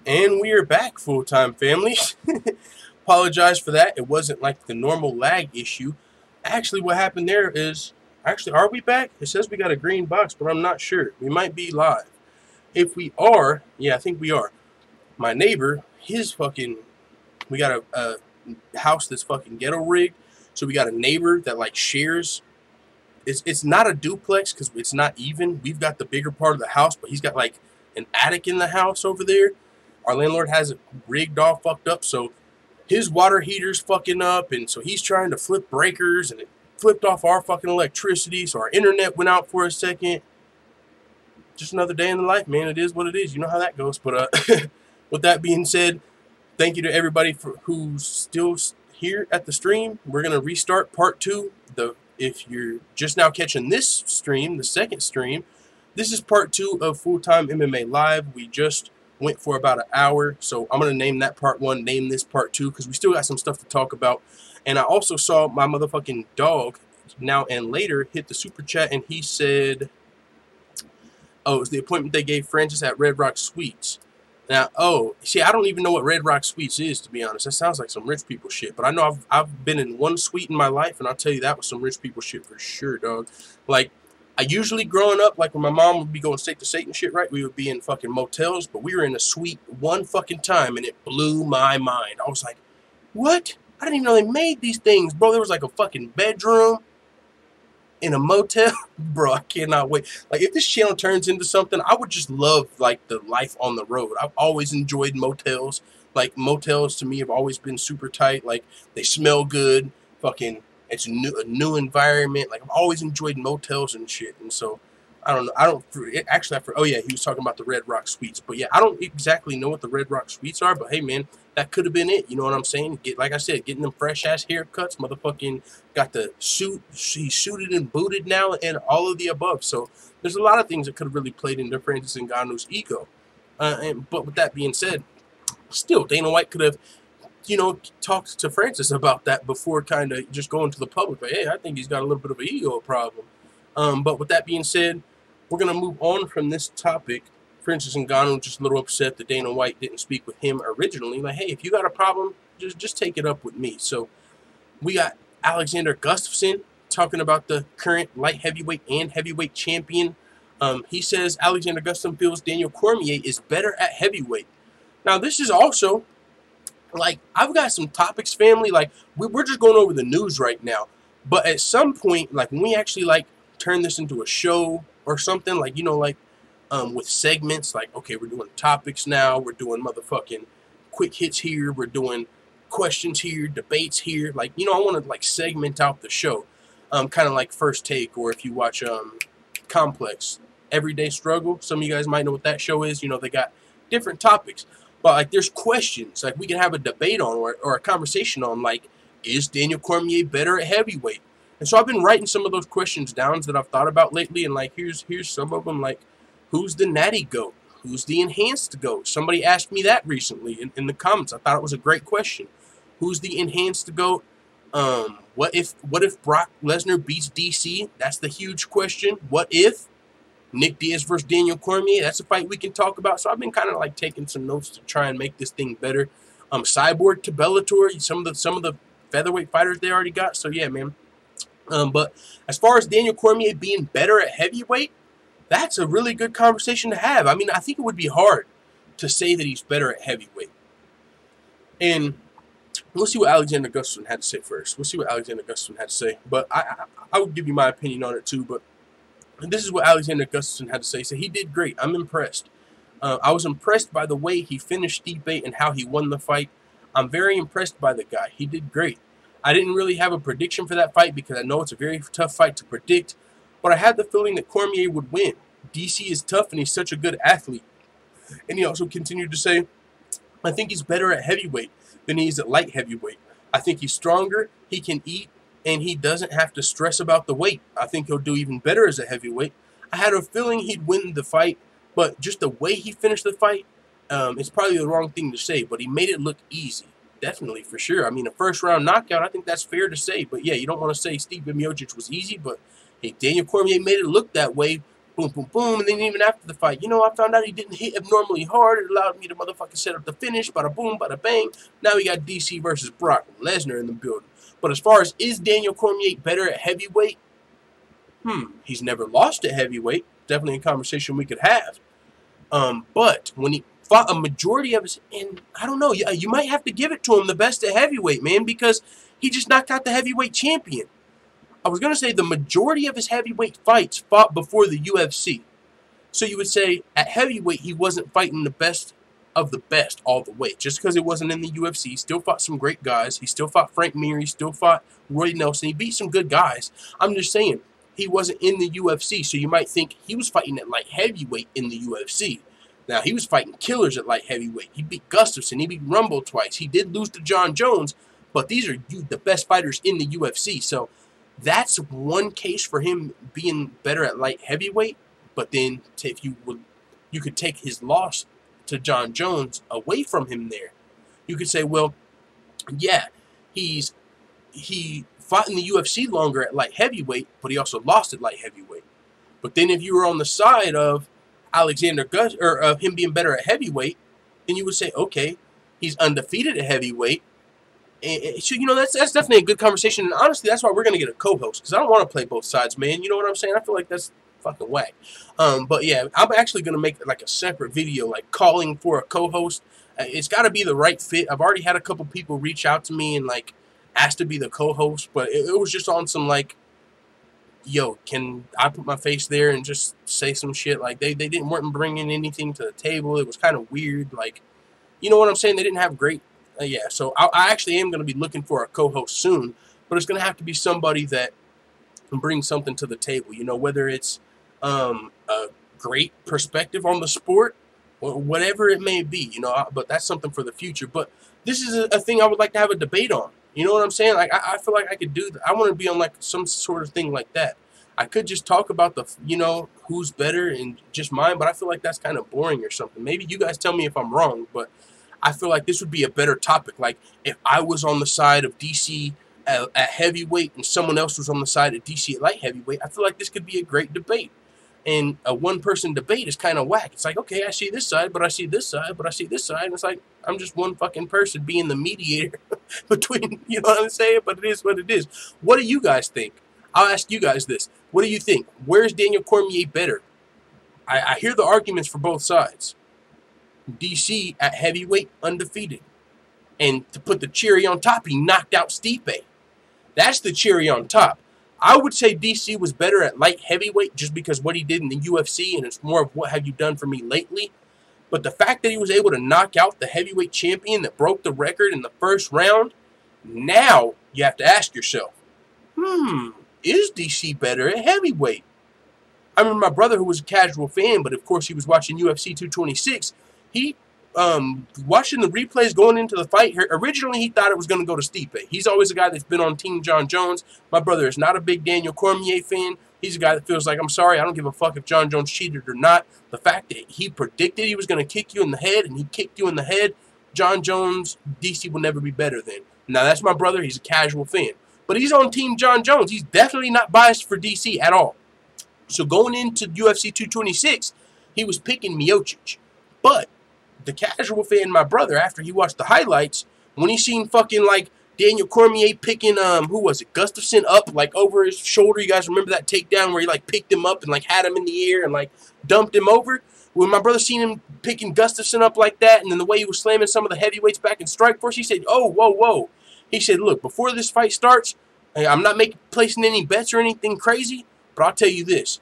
And we are back, full-time family. Apologize for that. It wasn't like the normal lag issue. Actually, what happened there is, are we back? It says we got a green box, but I'm not sure. We might be live. If we are, yeah, I think we are. My neighbor, we got a house that's fucking ghetto rigged. So we got a neighbor that like shares. It's not a duplex because it's not even. We've got the bigger part of the house, but he's got like an attic in the house over there. Our landlord has it rigged all fucked up, so his water heater's fucking up, and so he's trying to flip breakers, and it flipped off our fucking electricity, so our internet went out for a second. Just another day in the life, man. It is what it is. You know how that goes. But with that being said, thank you to everybody who's still here at the stream. We're going to restart part 2. If you're just now catching this stream, the second stream, this is part 2 of Full-Time MMA Live. We just went for about an hour, so I'm going to name that part 1, name this part 2, because we still got some stuff to talk about. And I also saw my motherfucking dog, Now and Later, hit the super chat, and he said, oh, it was the appointment they gave Francis at Red Rock Sweets. Now, see, I don't even know what Red Rock Sweets is, to be honest. That sounds like some rich people shit, but I know I've been in one suite in my life, and I'll tell you that was some rich people shit for sure, dog. Like, I usually, growing up, like when my mom would be going state to state and shit, right, we would be in fucking motels, but we were in a suite one fucking time, and it blew my mind. I was like, what? I didn't even know they made these things, bro. There was like a fucking bedroom in a motel. Bro, I cannot wait. Like, if this channel turns into something, I would just love, like, the life on the road. I've always enjoyed motels. Like, motels to me have always been super tight. Like, they smell good. Fucking... It's a new environment. Like, I've always enjoyed motels and shit. And so, I don't know. Oh yeah, he was talking about the Red Rock Suites. But yeah, I don't exactly know what the Red Rock Suites are. But hey, man, that could have been it. You know what I'm saying? Like I said, getting them fresh-ass haircuts. Motherfucking got the suit. He's suited and booted now and all of the above. So, there's a lot of things that could have really played into Francis Ngannou's ego. But with that being said, still, Dana White could have, talked to Francis about that before kind of just going to the public. But, hey, I think he's got a little bit of an ego problem. But with that being said, we're going to move on from this topic. Francis Ngannou just a little upset that Dana White didn't speak with him originally. Like, hey, if you got a problem, just take it up with me. So we got Alexander Gustafsson talking about the current light heavyweight and heavyweight champion. He says Alexander Gustafsson feels Daniel Cormier is better at heavyweight. Now, this is also... like, I've got some topics, family. Like, we're just going over the news right now. But at some point, like, when we actually, like, turn this into a show or something, like, with segments, like, okay, we're doing topics now. We're doing motherfucking quick hits here. We're doing questions here, debates here. Like, I want to, like, segment out the show. Kind of like First Take, or if you watch Complex, Everyday Struggle. Some of you guys might know what that show is. They got different topics. But, like, there's questions, like, we can have a debate on or a conversation on, like, is Daniel Cormier better at heavyweight? And so I've been writing some of those questions down that I've thought about lately, and, like, here's some of them, like, who's the natty GOAT? Who's the enhanced GOAT? Somebody asked me that recently in the comments. I thought it was a great question. Who's the enhanced GOAT? What if Brock Lesnar beats DC? That's the huge question. What if Nick Diaz versus Daniel Cormier? That's a fight we can talk about. So I've been kind of like taking some notes to try and make this thing better. Cyborg to Bellator, some of the featherweight fighters they already got. So yeah, man. But as far as Daniel Cormier being better at heavyweight, that's a really good conversation to have. I mean, I think it would be hard to say that he's better at heavyweight. And we'll see what Alexander Gustafsson had to say first. We'll see what Alexander Gustafsson had to say. But I would give you my opinion on it too. But this is what Alexander Gustafsson had to say. So he did great. I'm impressed. I was impressed by the way he finished Stipe and how he won the fight. I'm very impressed by the guy. He did great. I didn't really have a prediction for that fight because I know it's a very tough fight to predict. But I had the feeling that Cormier would win. DC is tough and he's such a good athlete. And he also continued to say, I think he's better at heavyweight than he is at light heavyweight. I think he's stronger, he can eat, and he doesn't have to stress about the weight. I think he'll do even better as a heavyweight. I had a feeling he'd win the fight, but just the way he finished the fight, it's probably the wrong thing to say, but he made it look easy. Definitely, for sure. I mean, a first-round knockout, I think that's fair to say. But yeah, you don't want to say Stipe Miocic was easy, but hey, Daniel Cormier made it look that way boom, boom, boom. And then even after the fight, you know, I found out he didn't hit abnormally hard. It allowed me to motherfucking set up the finish. Bada boom, bada bang. Now we got DC versus Brock Lesnar in the building. But as far as is Daniel Cormier better at heavyweight? He's never lost at heavyweight. Definitely a conversation we could have. But when he fought a majority of his, and I don't know, you might have to give it to him the best at heavyweight, man, because he just knocked out the heavyweight champion. I was going to say the majority of his heavyweight fights fought before the UFC. So you would say at heavyweight he wasn't fighting the best of the best all the way. Just because it wasn't in the UFC, he still fought some great guys. He still fought Frank Mir. He still fought Roy Nelson. He beat some good guys. I'm just saying, he wasn't in the UFC, so you might think he was fighting at light heavyweight in the UFC. Now, he was fighting killers at light heavyweight. He beat Gustafsson. He beat Rumble twice. He did lose to John Jones, but these are the best fighters in the UFC. So that's one case for him being better at light heavyweight. But then if you could take his loss to John Jones away from him there. You could say, well, yeah, he fought in the UFC longer at light heavyweight, but he also lost at light heavyweight. But then if you were on the side of or of him being better at heavyweight, then you would say, okay, he's undefeated at heavyweight. And so, you know, that's definitely a good conversation. And honestly, that's why we're going to get a co-host, because I don't want to play both sides, man. You know what I'm saying? I feel like that's fucking whack. But yeah, I'm actually going to make like a separate video, like calling for a co-host. It's got to be the right fit. I've already had a couple people reach out to me and like asked to be the co-host, but it was just on some like, yo, can I put my face there and just say some shit? Like they weren't bringing anything to the table. It was kind of weird. Like, you know what I'm saying? They didn't have great. Yeah, so I actually am going to be looking for a co-host soon, but it's going to have to be somebody that can bring something to the table, you know, whether it's a great perspective on the sport or whatever it may be, you know, but that's something for the future. But this is a thing I would like to have a debate on. You know what I'm saying? Like, I feel like I could do that. I want to be on like some sort of thing like that. I could just talk about the, you know, who's better and just mine, but I feel like that's kind of boring or something. Maybe you guys tell me if I'm wrong, but I feel like this would be a better topic. Like if I was on the side of DC at heavyweight and someone else was on the side of DC at light heavyweight, I feel like this could be a great debate. And a one-person debate is kind of whack. It's like, okay, I see this side, but I see this side, but I see this side. And it's like, I'm just one fucking person being the mediator between, you know what I'm saying? But it is what it is. What do you guys think? I'll ask you guys this. What do you think? Where's Daniel Cormier better? I hear the arguments for both sides. DC at heavyweight, undefeated. And to put the cherry on top, he knocked out Stipe. That's the cherry on top. I would say DC was better at light heavyweight just because what he did in the UFC, and it's more of what have you done for me lately. But the fact that he was able to knock out the heavyweight champion that broke the record in the first round, now you have to ask yourself, is DC better at heavyweight? I remember my brother, who was a casual fan, but of course he was watching UFC 226. He watching the replays going into the fight. Originally, he thought it was going to go to Stipe. He's always a guy that's been on Team John Jones. My brother is not a big Daniel Cormier fan. He's a guy that feels like, I'm sorry, I don't give a fuck if John Jones cheated or not. The fact that he predicted he was going to kick you in the head, and he kicked you in the head, John Jones, DC will never be better than. Now, that's my brother. He's a casual fan. But he's on Team John Jones. He's definitely not biased for DC at all. So going into UFC 226, he was picking Miocic. But the casual fan, my brother, after he watched the highlights, when he seen fucking like Daniel Cormier picking who was it, Gustafsson up like over his shoulder. You guys remember that takedown where he like picked him up and like had him in the air and like dumped him over? When my brother seen him picking Gustafsson up like that, and then the way he was slamming some of the heavyweights back in Strikeforce, he said, "Oh, whoa, whoa." He said, "Look, before this fight starts, I'm not placing any bets or anything crazy, but I'll tell you this.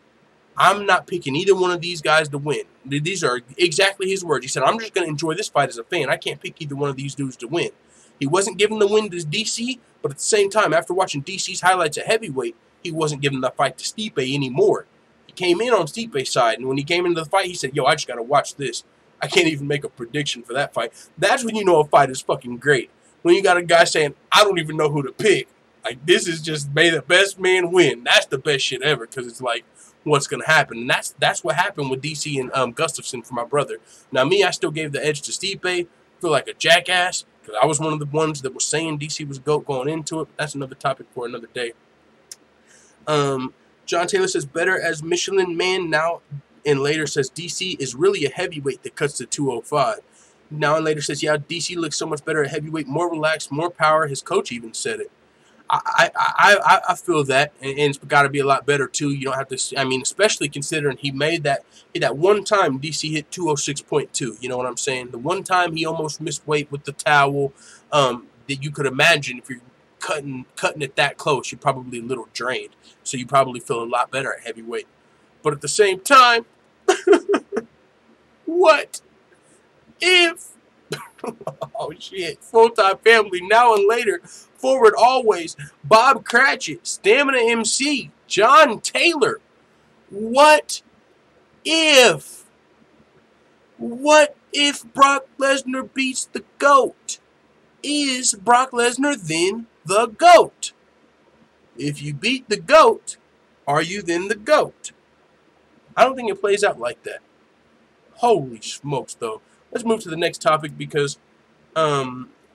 I'm not picking either one of these guys to win." These are exactly his words. He said, "I'm just going to enjoy this fight as a fan. I can't pick either one of these dudes to win." He wasn't giving the win to DC, but at the same time, after watching DC's highlights at heavyweight, he wasn't giving the fight to Stipe anymore. He came in on Stipe's side, and when he came into the fight, he said, "Yo, I just got to watch this. I can't even make a prediction for that fight." That's when you know a fight is fucking great. When you got a guy saying, "I don't even know who to pick. Like, this is just may the best man win." That's the best shit ever, because it's like, what's going to happen? And that's what happened with DC and Gustafsson for my brother. Now, me, I still gave the edge to Stipe. Feel like a jackass, because I was one of the ones that was saying DC was GOAT going into it. But that's another topic for another day. John Taylor says better as Michelin man now, and later says DC is really a heavyweight that cuts to 205. Now and later says, yeah, DC looks so much better at heavyweight, more relaxed, more power. His coach even said it. I feel that, and it's got to be a lot better too. You don't have to. I mean, especially considering he made that one time DC hit 206.2. You know what I'm saying? The one time he almost missed weight with the towel. That you could imagine if you're cutting it that close, you're probably a little drained. So you probably feel a lot better at heavyweight. But at the same time, what if? Oh shit! Full-time family now and later. Forward always. Bob Cratchit, Stamina MC, John Taylor. What if? What if Brock Lesnar beats the GOAT? Is Brock Lesnar then the GOAT? If you beat the GOAT, are you then the GOAT? I don't think it plays out like that. Holy smokes, though. Let's move to the next topic because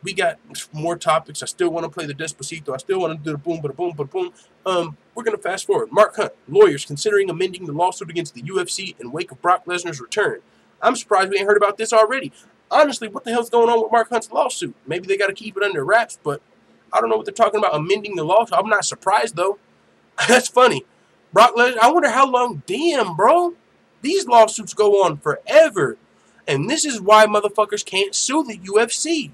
we got more topics. I still want to play the Despacito. I still want to do the boom, bada boom, bada boom. We're going to fast forward. Mark Hunt, lawyers considering amending the lawsuit against the UFC in wake of Brock Lesnar's return. I'm surprised we ain't heard about this already. Honestly, what the hell's going on with Mark Hunt's lawsuit? Maybe they got to keep it under wraps, but I don't know what they're talking about amending the lawsuit. I'm not surprised, though. That's funny. Brock Lesnar, I wonder how long. Damn, bro. These lawsuits go on forever. And this is why motherfuckers can't sue the UFC.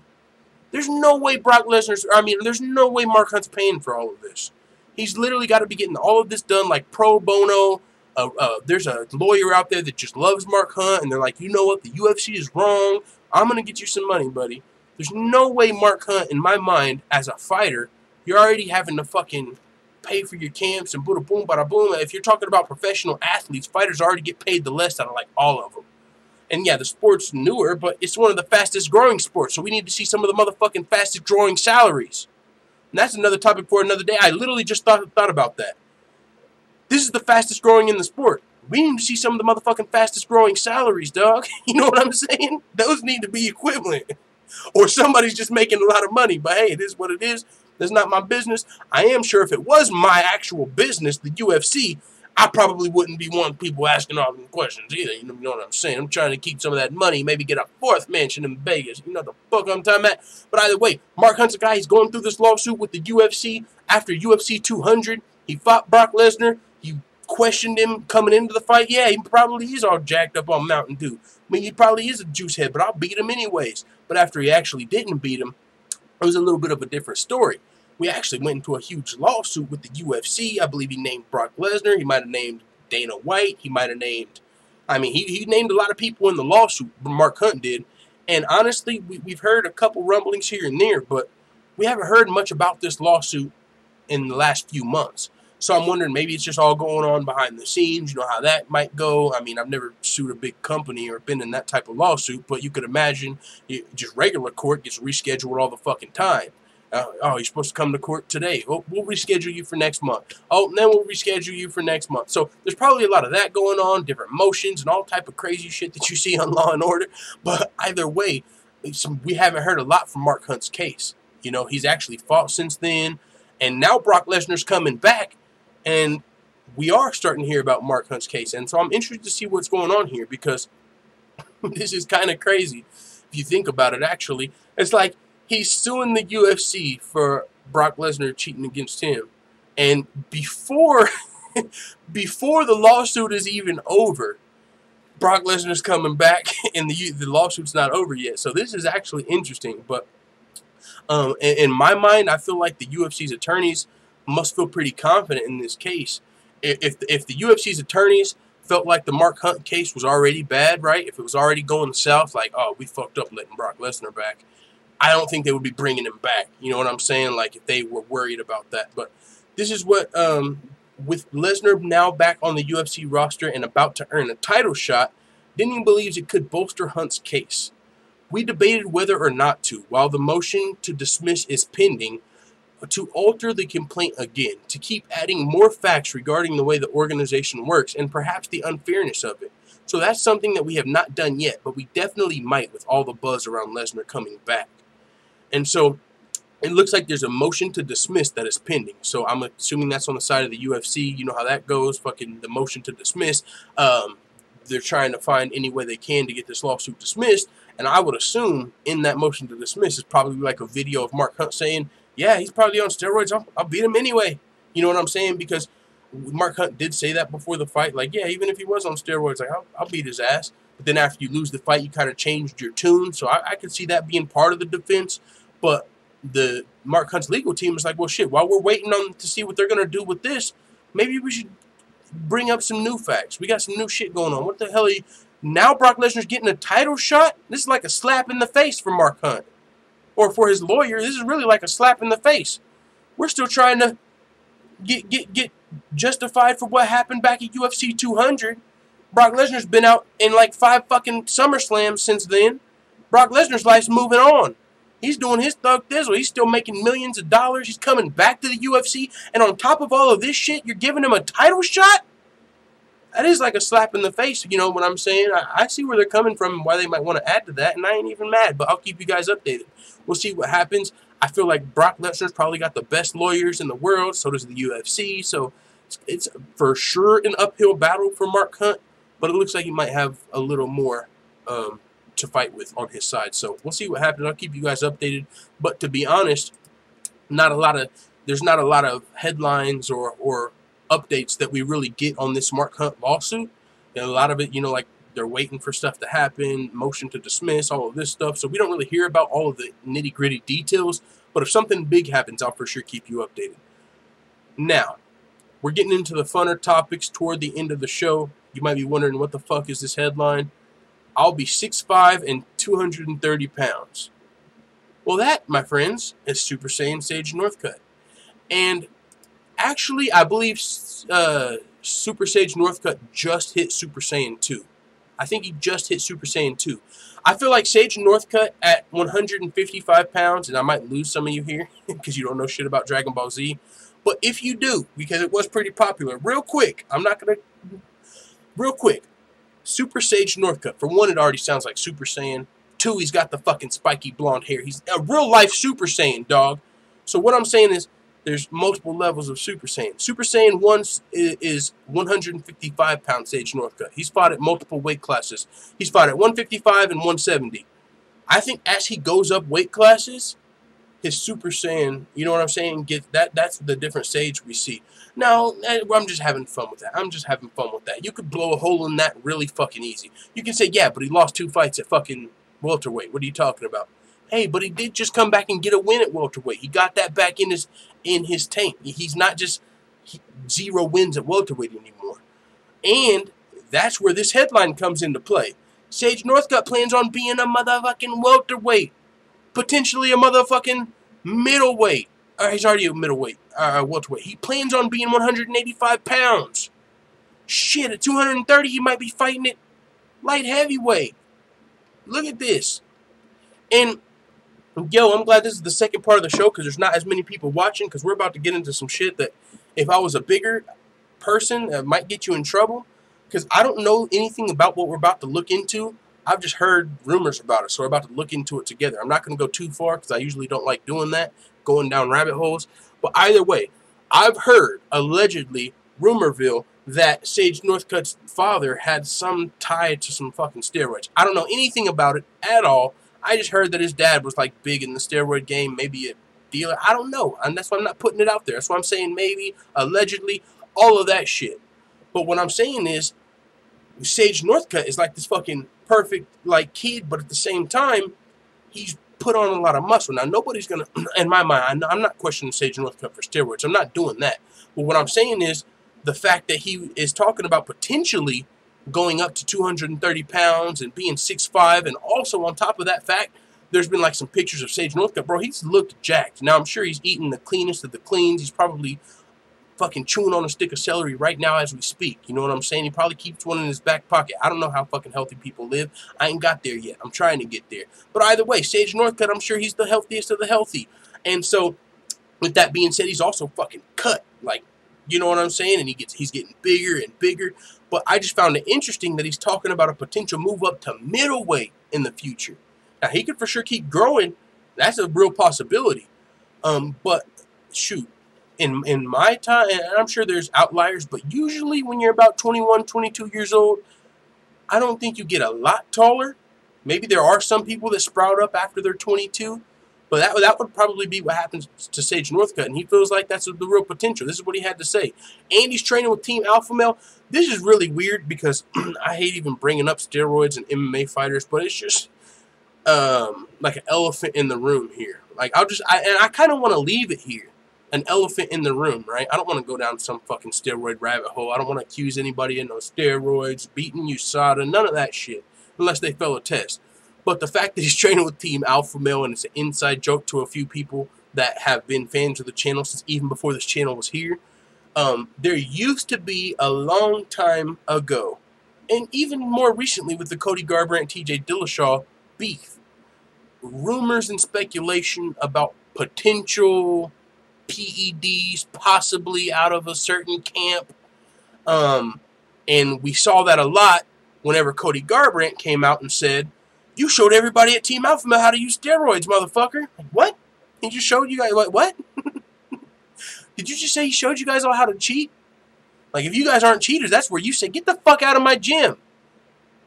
There's no way there's no way Mark Hunt's paying for all of this. He's literally got to be getting all of this done like pro bono. There's a lawyer out there that just loves Mark Hunt, and they're like, you know what, the UFC is wrong. I'm going to get you some money, buddy. There's no way Mark Hunt, in my mind, as a fighter, you're already having to fucking pay for your camps and bada boom, bada boom. If you're talking about professional athletes, fighters already get paid the less out of like all of them. And yeah, the sport's newer, but it's one of the fastest growing sports. So we need to see some of the motherfucking fastest growing salaries. And that's another topic for another day. I literally just thought about that. This is the fastest growing in the sport. We need to see some of the motherfucking fastest growing salaries, dog. You know what I'm saying? Those need to be equivalent. Or somebody's just making a lot of money. But hey, it is what it is. That's not my business. I am sure if it was my actual business, the UFC, I probably wouldn't be wanting people asking all them questions either. You know what I'm saying? I'm trying to keep some of that money, maybe get a fourth mansion in Vegas. You know the fuck I'm talking about? But either way, Mark Hunt's a guy. He's going through this lawsuit with the UFC after UFC 200. He fought Brock Lesnar. You questioned him coming into the fight. Yeah, he probably is all jacked up on Mountain Dew. I mean, he probably is a juice head, but I'll beat him anyways. But after he actually didn't beat him, it was a little bit of a different story. We actually went into a huge lawsuit with the UFC. I believe he named Brock Lesnar. He might have named Dana White. He might have named, he named a lot of people in the lawsuit, Mark Hunt did. And honestly, we've heard a couple rumblings here and there, but we haven't heard much about this lawsuit in the last few months. So I'm wondering, maybe it's just all going on behind the scenes. You know how that might go. I mean, I've never sued a big company or been in that type of lawsuit, but you could imagine just regular court gets rescheduled all the fucking time. You're supposed to come to court today. Oh, we'll reschedule you for next month. Oh, and then we'll reschedule you for next month. So there's probably a lot of that going on, different motions and all type of crazy shit that you see on Law and Order. But either way, we haven't heard a lot from Mark Hunt's case. You know, he's actually fought since then. And now Brock Lesnar's coming back. And we are starting to hear about Mark Hunt's case. And so I'm interested to see what's going on here because this is kind of crazy. If you think about it, actually, it's like he's suing the UFC for Brock Lesnar cheating against him. And before the lawsuit is even over, Brock Lesnar's coming back and the lawsuit's not over yet. So this is actually interesting. But in my mind, I feel like the UFC's attorneys must feel pretty confident in this case. If the UFC's attorneys felt like the Mark Hunt case was already bad, right? If it was already going south, like, oh, we fucked up letting Brock Lesnar back, I don't think they would be bringing him back. You know what I'm saying? Like, if they were worried about that. But this is what, with Lesnar now back on the UFC roster and about to earn a title shot, Denny believes it could bolster Hunt's case. We debated whether or not to, while the motion to dismiss is pending, to alter the complaint again, to keep adding more facts regarding the way the organization works and perhaps the unfairness of it. So that's something that we have not done yet, but we definitely might with all the buzz around Lesnar coming back. And so it looks like there's a motion to dismiss that is pending. So I'm assuming that's on the side of the UFC. You know how that goes. Fucking the motion to dismiss. They're trying to find any way they can to get this lawsuit dismissed. And I would assume in that motion to dismiss is probably like a video of Mark Hunt saying, yeah, he's probably on steroids. I'll beat him anyway. You know what I'm saying? Because Mark Hunt did say that before the fight. Like, yeah, even if he was on steroids, like, I'll beat his ass. But then after you lose the fight, you kind of changed your tune. So I could see that being part of the defense. But the Mark Hunt's legal team is like, well, shit, while we're waiting on to see what they're going to do with this, maybe we should bring up some new facts. We got some new shit going on. What the hell are you... Now Brock Lesnar's getting a title shot? This is like a slap in the face for Mark Hunt. Or for his lawyer, this is really like a slap in the face. We're still trying to get justified for what happened back at UFC 200. Brock Lesnar's been out in like 5 fucking SummerSlams since then. Brock Lesnar's life's moving on. He's doing his thug thizzle. He's still making millions of dollars. He's coming back to the UFC. And on top of all of this shit, you're giving him a title shot? That is like a slap in the face, you know what I'm saying? I see where they're coming from and why they might want to add to that, and I ain't even mad, but I'll keep you guys updated. We'll see what happens. I feel like Brock Lesnar's probably got the best lawyers in the world, so does the UFC, so it's for sure an uphill battle for Mark Hunt, but it looks like he might have a little more to fight with on his side. So we'll see what happens. I'll keep you guys updated. But to be honest, there's not a lot of headlines or updates that we really get on this Mark Hunt lawsuit. And a lot of it, you know, like they're waiting for stuff to happen, motion to dismiss, all of this stuff. So we don't really hear about all of the nitty-gritty details. But if something big happens, I'll for sure keep you updated. Now, we're getting into the funner topics toward the end of the show. You might be wondering, what the fuck is this headline? I'll be 6'5" and 230 pounds. Well, that, my friends, is Super Saiyan Sage Northcutt. And actually, I believe Super Sage Northcutt just hit Super Saiyan 2. I think he just hit Super Saiyan 2. I feel like Sage Northcutt at 155 pounds, and I might lose some of you here because you don't know shit about Dragon Ball Z. But if you do, because it was pretty popular, real quick, real quick, Super Sage Northcutt. For one, it already sounds like Super Saiyan. 2, he's got the fucking spiky blonde hair. He's a real-life Super Saiyan, dog. So what I'm saying is, there's multiple levels of Super Saiyan. Super Saiyan 1 is 155-pound Sage Northcutt. He's fought at multiple weight classes. He's fought at 155 and 170. I think as he goes up weight classes, his Super Saiyan, you know what I'm saying, that's the different Sage we see. Now, I'm just having fun with that. I'm just having fun with that. You could blow a hole in that really fucking easy. You can say, yeah, but he lost 2 fights at fucking welterweight. What are you talking about? Hey, but he did just come back and get a win at welterweight. He got that back in his tank. He's not just 0 wins at welterweight anymore. And that's where this headline comes into play. Sage Northcutt plans on being a motherfucking welterweight. Potentially a motherfucking middleweight. He's already a middleweight, welterweight. He plans on being 185 pounds. Shit, at 230 he might be fighting at light heavyweight. Look at this. And yo, I'm glad this is the second part of the show because there's not as many people watching because we're about to get into some shit that if I was a bigger person, might get you in trouble because I don't know anything about what we're about to look into. I've just heard rumors about it, so we're about to look into it together. I'm not going to go too far because I usually don't like doing that, going down rabbit holes. But either way, I've heard, allegedly, rumorville, that Sage Northcutt's father had some tie to some fucking steroids. I don't know anything about it at all. I just heard that his dad was like big in the steroid game, maybe a dealer. I don't know, and that's why I'm not putting it out there. That's why I'm saying maybe, allegedly, all of that shit. But what I'm saying is, Sage Northcutt is like this fucking perfect like kid, but at the same time, he's put on a lot of muscle. Now, nobody's gonna, in my mind, I'm not questioning Sage Northcutt for steroids. I'm not doing that. But what I'm saying is the fact that he is talking about potentially going up to 230 pounds and being 6'5", and also on top of that fact, there's been like some pictures of Sage Northcutt. Bro, he's looked jacked. Now, I'm sure he's eating the cleanest of the cleans. He's probably fucking chewing on a stick of celery right now as we speak. You know what I'm saying? He probably keeps one in his back pocket. I don't know how fucking healthy people live. I ain't got there yet. I'm trying to get there. But either way, Sage Northcutt, I'm sure he's the healthiest of the healthy. And so, with that being said, he's also fucking cut. Like, you know what I'm saying? And he's getting bigger and bigger. But I just found it interesting that he's talking about a potential move up to middleweight in the future. Now, he could for sure keep growing. That's a real possibility. But shoot, in my time, and I'm sure there's outliers, but usually when you're about 21, 22 years old, I don't think you get a lot taller. Maybe there are some people that sprout up after they're 22, but that would probably be what happens to Sage Northcutt, and he feels like that's the real potential. This is what he had to say. And he's training with Team Alpha Male. This is really weird because I hate even bringing up steroids and MMA fighters, but it's just like an elephant in the room here. Like I kind of want to leave it here, an elephant in the room, right? I don't want to go down some fucking steroid rabbit hole. I don't want to accuse anybody of no steroids, beating USADA, none of that shit, unless they fail a test. But the fact that he's training with Team Alpha Male, and it's an inside joke to a few people that have been fans of the channel since even before this channel was here. There used to be a long time ago, and even more recently with the Cody Garbrandt, TJ Dillashaw beef, rumors and speculation about potential PEDs possibly out of a certain camp. And we saw that a lot whenever Cody Garbrandt came out and said, "You showed everybody at Team Alpha Male how to use steroids, motherfucker." Like, what? He just showed you guys, what? Did you just say he showed you guys all how to cheat? Like, if you guys aren't cheaters, that's where you say, "Get the fuck out of my gym."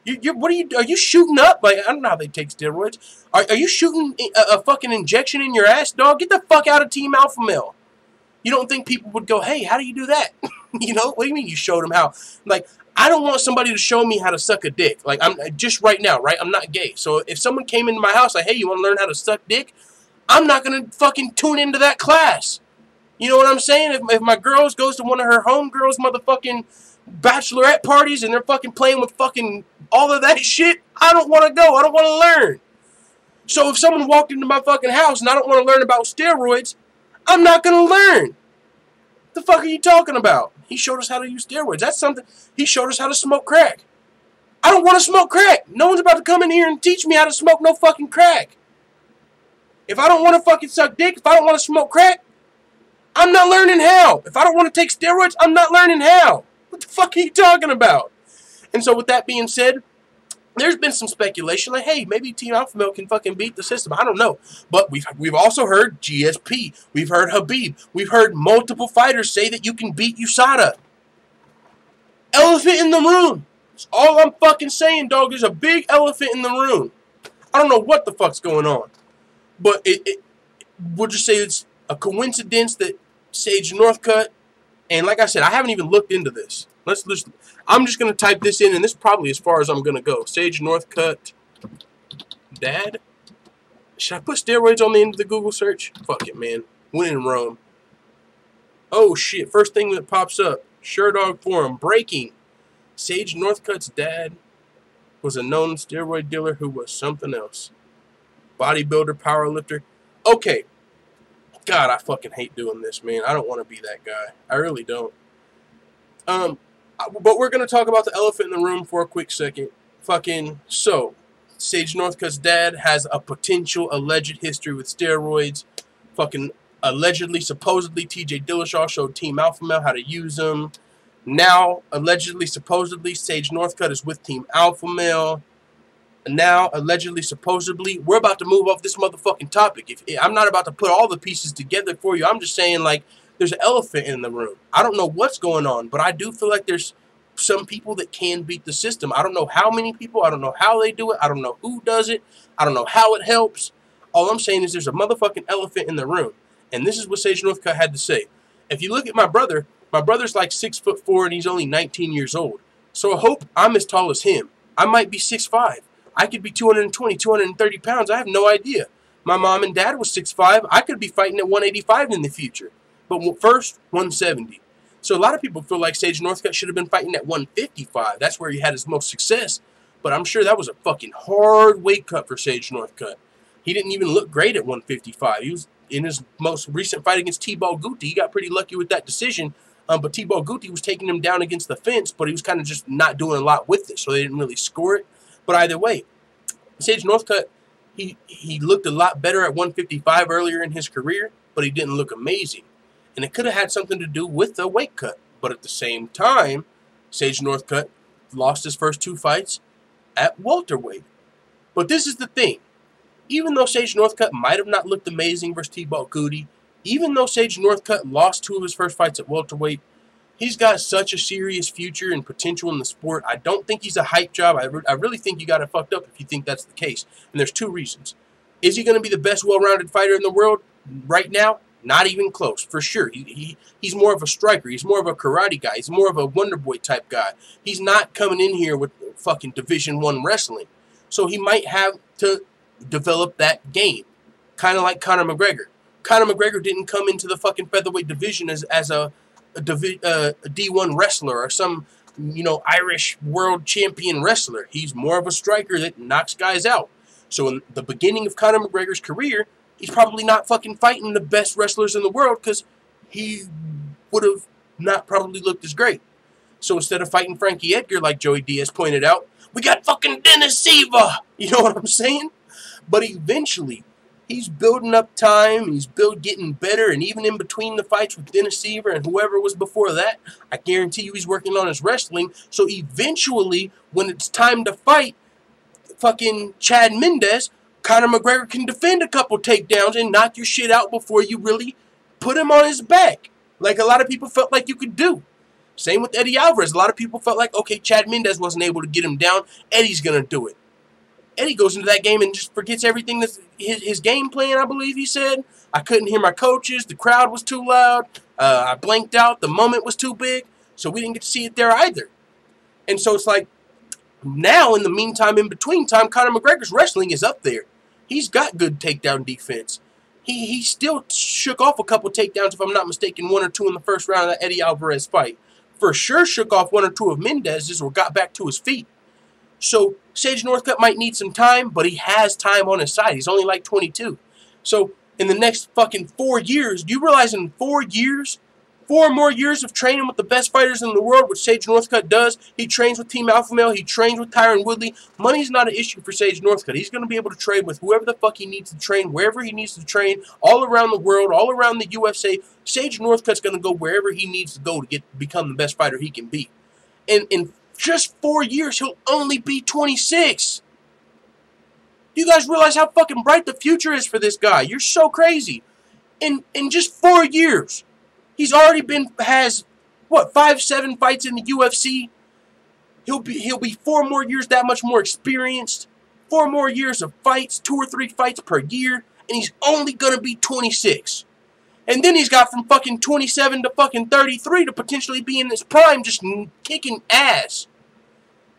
What are you shooting up? Like, I don't know how they take steroids. Are you shooting a fucking injection in your ass, dog? Get the fuck out of Team Alpha Male. You don't think people would go, "Hey, how do you do that?" You know, what do you mean you showed them how? Like, I don't want somebody to show me how to suck a dick. Like, I'm just right now, right? I'm not gay. So if someone came into my house like, "Hey, you want to learn how to suck dick?" I'm not going to fucking tune into that class. You know what I'm saying? If my girls goes to one of her homegirls motherfucking bachelorette parties and they're fucking playing with fucking all of that shit, I don't want to go. I don't want to learn. So if someone walked into my fucking house and I don't want to learn about steroids, I'm not going to learn. What the fuck are you talking about? He showed us how to use steroids. That's something. He showed us how to smoke crack. I don't want to smoke crack. No one's about to come in here and teach me how to smoke no fucking crack. If I don't want to fucking suck dick, if I don't want to smoke crack, I'm not learning how. If I don't want to take steroids, I'm not learning how. What the fuck are you talking about? And so with that being said, there's been some speculation like, hey, maybe Team Alpha Male can fucking beat the system. I don't know. But we've also heard GSP. We've heard Khabib. We've heard multiple fighters say that you can beat USADA. Elephant in the room. That's all I'm fucking saying, dog. There's a big elephant in the room. I don't know what the fuck's going on. But we'll just say it's a coincidence that Sage Northcutt, and like I said, I haven't even looked into this. I'm just going to type this in, and this is probably as far as I'm going to go. Sage Northcutt dad? Should I put steroids on the end of the Google search? Fuck it, man. When in Rome. Oh, shit. First thing that pops up. Sherdog Forum. Breaking. Sage Northcutt's dad was a known steroid dealer who was something else. Bodybuilder, powerlifter. Okay. God, I fucking hate doing this, man. I don't want to be that guy. I really don't. But we're going to talk about the elephant in the room for a quick second. So, Sage Northcutt's dad has a potential alleged history with steroids. Allegedly, supposedly, TJ Dillashaw showed Team Alpha Male how to use them. Now, allegedly, supposedly, Sage Northcutt is with Team Alpha Male. Now, allegedly, supposedly, we're about to move off this motherfucking topic. I'm not about to put all the pieces together for you. I'm just saying, like, there's an elephant in the room. I don't know what's going on, but I do feel like there's some people that can beat the system. I don't know how many people. I don't know how they do it. I don't know who does it. I don't know how it helps. All I'm saying is there's a motherfucking elephant in the room. And this is what Sage Northcutt had to say. If you look at my brother's like 6'4" and he's only 19 years old. So I hope I'm as tall as him. I might be 6'5". I could be 220, 230 pounds. I have no idea. My mom and dad was 6'5". I could be fighting at 185 in the future. But first, 170. So a lot of people feel like Sage Northcutt should have been fighting at 155. That's where he had his most success. But I'm sure that was a fucking hard weight cut for Sage Northcutt. He didn't even look great at 155. He was in his most recent fight against Thibault Gouti. He got pretty lucky with that decision. But Thibault Gouti was taking him down against the fence, but he was kind of just not doing a lot with it, so they didn't really score it. But either way, Sage Northcutt, he looked a lot better at 155 earlier in his career, but he didn't look amazing. And it could have had something to do with the weight cut. But at the same time, Sage Northcutt lost his first 2 fights at welterweight. But this is the thing. Even though Sage Northcutt might have not looked amazing versus Thibault Gouti, even though Sage Northcutt lost 2 of his first fights at welterweight, he's got such a serious future and potential in the sport. I don't think he's a hype job. I really think you got it fucked up if you think that's the case. And there's 2 reasons. Is he going to be the best well-rounded fighter in the world right now? Not even close, for sure. He's more of a striker. He's more of a karate guy. He's more of a Wonder Boy type guy. He's not coming in here with fucking Division I wrestling. So he might have to develop that game, kind of like Conor McGregor. Conor McGregor didn't come into the fucking featherweight division as a D1 wrestler or some, Irish world champion wrestler. He's more of a striker that knocks guys out. So in the beginning of Conor McGregor's career, he's probably not fucking fighting the best wrestlers in the world because he would have not probably looked as great. So instead of fighting Frankie Edgar, like Joey Diaz pointed out, we got fucking Dennis Silva. You know what I'm saying? But eventually, he's building up time, he's getting better, and even in between the fights with Dennis Silva and whoever was before that, I guarantee you he's working on his wrestling. So eventually, when it's time to fight fucking Chad Mendes, Conor McGregor can defend a couple takedowns and knock your shit out before you really put him on his back, like a lot of people felt like you could do. Same with Eddie Alvarez. A lot of people felt like, okay, Chad Mendes wasn't able to get him down, Eddie's going to do it. Eddie goes into that game and just forgets everything that's his game plan, I believe he said. I couldn't hear my coaches. The crowd was too loud. I blanked out. The moment was too big. So we didn't get to see it there either. And so it's like, now in the meantime, in between time, Conor McGregor's wrestling is up there. He's got good takedown defense. He still shook off a couple takedowns, if I'm not mistaken, 1 or 2 in the first round of that Eddie Alvarez fight. For sure shook off 1 or 2 of Mendez's or got back to his feet. So Sage Northcutt might need some time, but he has time on his side. He's only like 22. So in the next fucking 4 years, do you realize in 4 years, 4 more years of training with the best fighters in the world, which Sage Northcutt does? He trains with Team Alpha Male. He trains with Tyron Woodley. Money's not an issue for Sage Northcutt. He's going to be able to trade with whoever the fuck he needs to train, wherever he needs to train, all around the world, all around the UFC. Sage Northcutt's going to go wherever he needs to go to become the best fighter he can be. And in just 4 years, he'll only be 26. Do you guys realize how fucking bright the future is for this guy? You're so crazy. In just 4 years, he's already has 5-7 fights in the UFC. He'll be 4 more years that much more experienced. 4 more years of fights, 2 or 3 fights per year, and he's only gonna be 26. And then he's got from fucking 27 to fucking 33 to potentially be in his prime just kicking ass.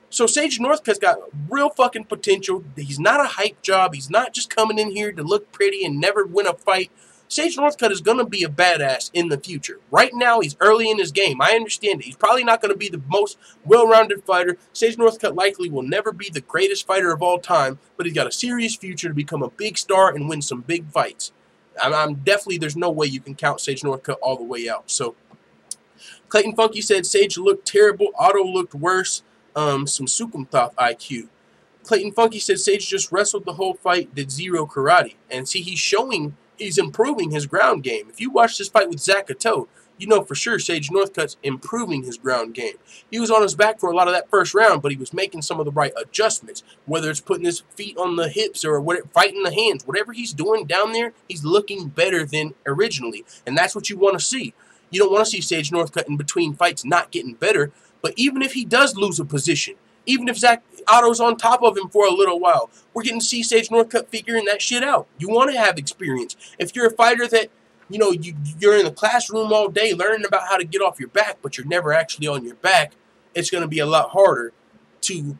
So Sage Northcutt's got real fucking potential. He's not a hype job. He's not just coming in here to look pretty and never win a fight. Sage Northcutt is going to be a badass in the future. Right now, he's early in his game. I understand it. He's probably not going to be the most well-rounded fighter. Sage Northcutt likely will never be the greatest fighter of all time, but he's got a serious future to become a big star and win some big fights. I'm definitely, there's no way you can count Sage Northcutt all the way out. So, Clayton Funky said Sage looked terrible. Otto looked worse. Some Sukumthoth IQ. Clayton Funky said Sage just wrestled the whole fight, did 0 karate. And see, he's improving his ground game. If you watch this fight with Zakato, you know for sure Sage Northcutt's improving his ground game. He was on his back for a lot of that first round, but he was making some of the right adjustments. Whether it's putting his feet on the hips or fighting the hands, whatever he's doing down there, he's looking better than originally. And that's what you want to see. You don't want to see Sage Northcutt in between fights not getting better. But even if he does lose a position, even if Zach Otto's on top of him for a little while, we're getting to see Sage Northcutt figuring that shit out. You want to have experience. If you're a fighter that, you're in the classroom all day learning about how to get off your back, but you're never actually on your back, it's going to be a lot harder to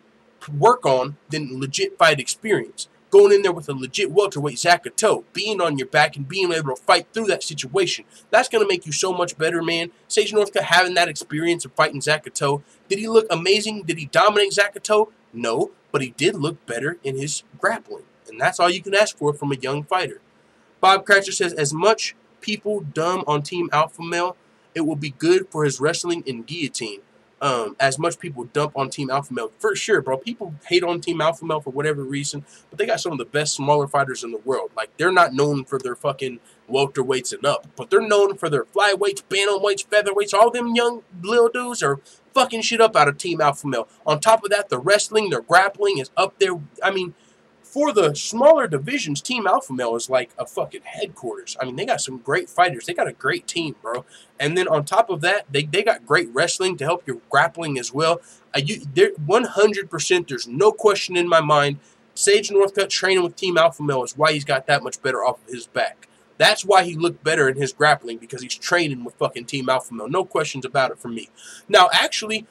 work on than legit fight experience. Going in there with a legit welterweight Zakato, being on your back and being able to fight through that situation, that's going to make you so much better, man. Sage Northcutt having that experience of fighting Zakato. Did he look amazing? Did he dominate Zakato? No, but he did look better in his grappling. And that's all you can ask for from a young fighter. Bob Cratcher says, as much people dumb on Team Alpha Male, it will be good for his wrestling in guillotine. As much people dump on Team Alpha Male. For sure, bro. People hate on Team Alpha Male for whatever reason, but they got some of the best smaller fighters in the world. Like, they're not known for their fucking welterweights and up, but they're known for their flyweights, bantamweights, featherweights. All them young little dudes are fucking shit up out of Team Alpha Male. On top of that, the wrestling, their grappling is up there. I mean, for the smaller divisions, Team Alpha Male is like a fucking headquarters. I mean, they got some great fighters. They got a great team, bro. And then on top of that, they got great wrestling to help your grappling as well. 100%, there's no question in my mind, Sage Northcutt training with Team Alpha Male is why he's got that much better off of his back. That's why he looked better in his grappling, because he's training with fucking Team Alpha Male. No questions about it for me. Now, actually,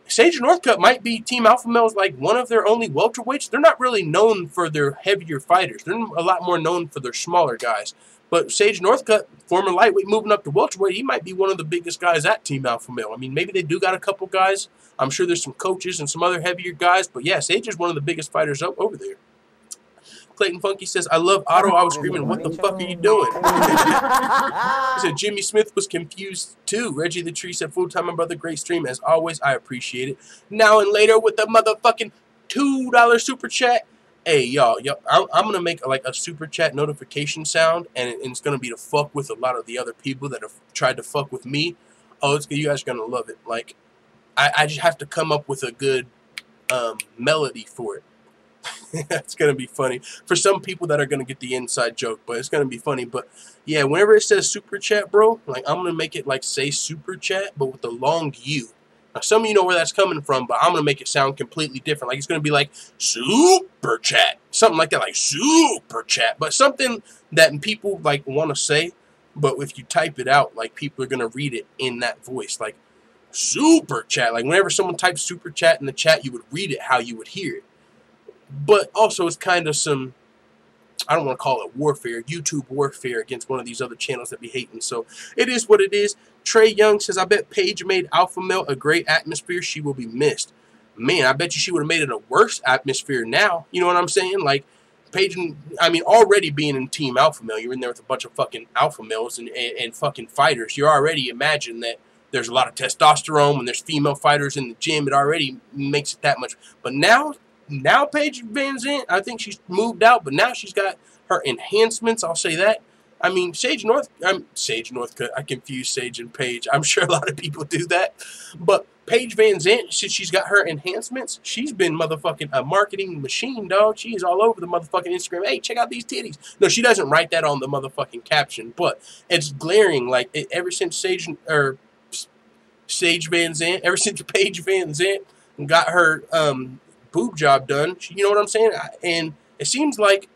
Sage Northcutt might be Team Alpha Male's like one of their only welterweights. They're not really known for their heavier fighters. They're a lot more known for their smaller guys. But Sage Northcutt, former lightweight, moving up to welterweight, he might be one of the biggest guys at Team Alpha Male. I mean, maybe they do got a couple guys. I'm sure there's some coaches and some other heavier guys. But yeah, Sage is one of the biggest fighters over there. Clayton Funky says, I love Otto. I was screaming, what the fuck are you doing? He said, Jimmy Smith was confused too. Reggie the Tree said, full time, my brother, great stream. As always, I appreciate it. Now and later with the motherfucking $2 super chat. Hey, y'all, I'm going to make like a super chat notification sound, and it's going to be to fuck with a lot of the other people that have tried to fuck with me. Oh, you guys are going to love it. Like, I just have to come up with a good melody for it. It's going to be funny. For some people that are going to get the inside joke, but it's going to be funny. But yeah, whenever it says super chat, bro, like I'm going to make it like say super chat, but with the long U. Now, some of you know where that's coming from, but I'm going to make it sound completely different. Like it's going to be like super chat. Something like that, like super chat. But something that people like want to say, but if you type it out, like people are going to read it in that voice. Like super chat. Like whenever someone types super chat in the chat, you would read it how you would hear it. But also it's kind of some, I don't want to call it warfare, YouTube warfare against one of these other channels that be hating. So it is what it is. Trey Young says, I bet Paige made Alpha Male a great atmosphere. She will be missed. Man, I bet you she would have made it a worse atmosphere now. You know what I'm saying? Like, Paige, I mean, already being in Team Alpha Male, you're in there with a bunch of fucking alpha males and fucking fighters. You already imagine that there's a lot of testosterone when there's female fighters in the gym. It already makes it that much. But now Paige Van Zandt, I think she's moved out, but now she's got her enhancements. I'll say that. I mean, Sage Northcutt. I confuse Sage and Paige. I'm sure a lot of people do that. But Paige Van Zandt, since she's got her enhancements, she's been motherfucking a marketing machine, dog. She is all over the motherfucking Instagram. Hey, check out these titties. No, she doesn't write that on the motherfucking caption, but it's glaring. Like, ever since Paige Van Zandt got her boob job done, you know what I'm saying? And it seems like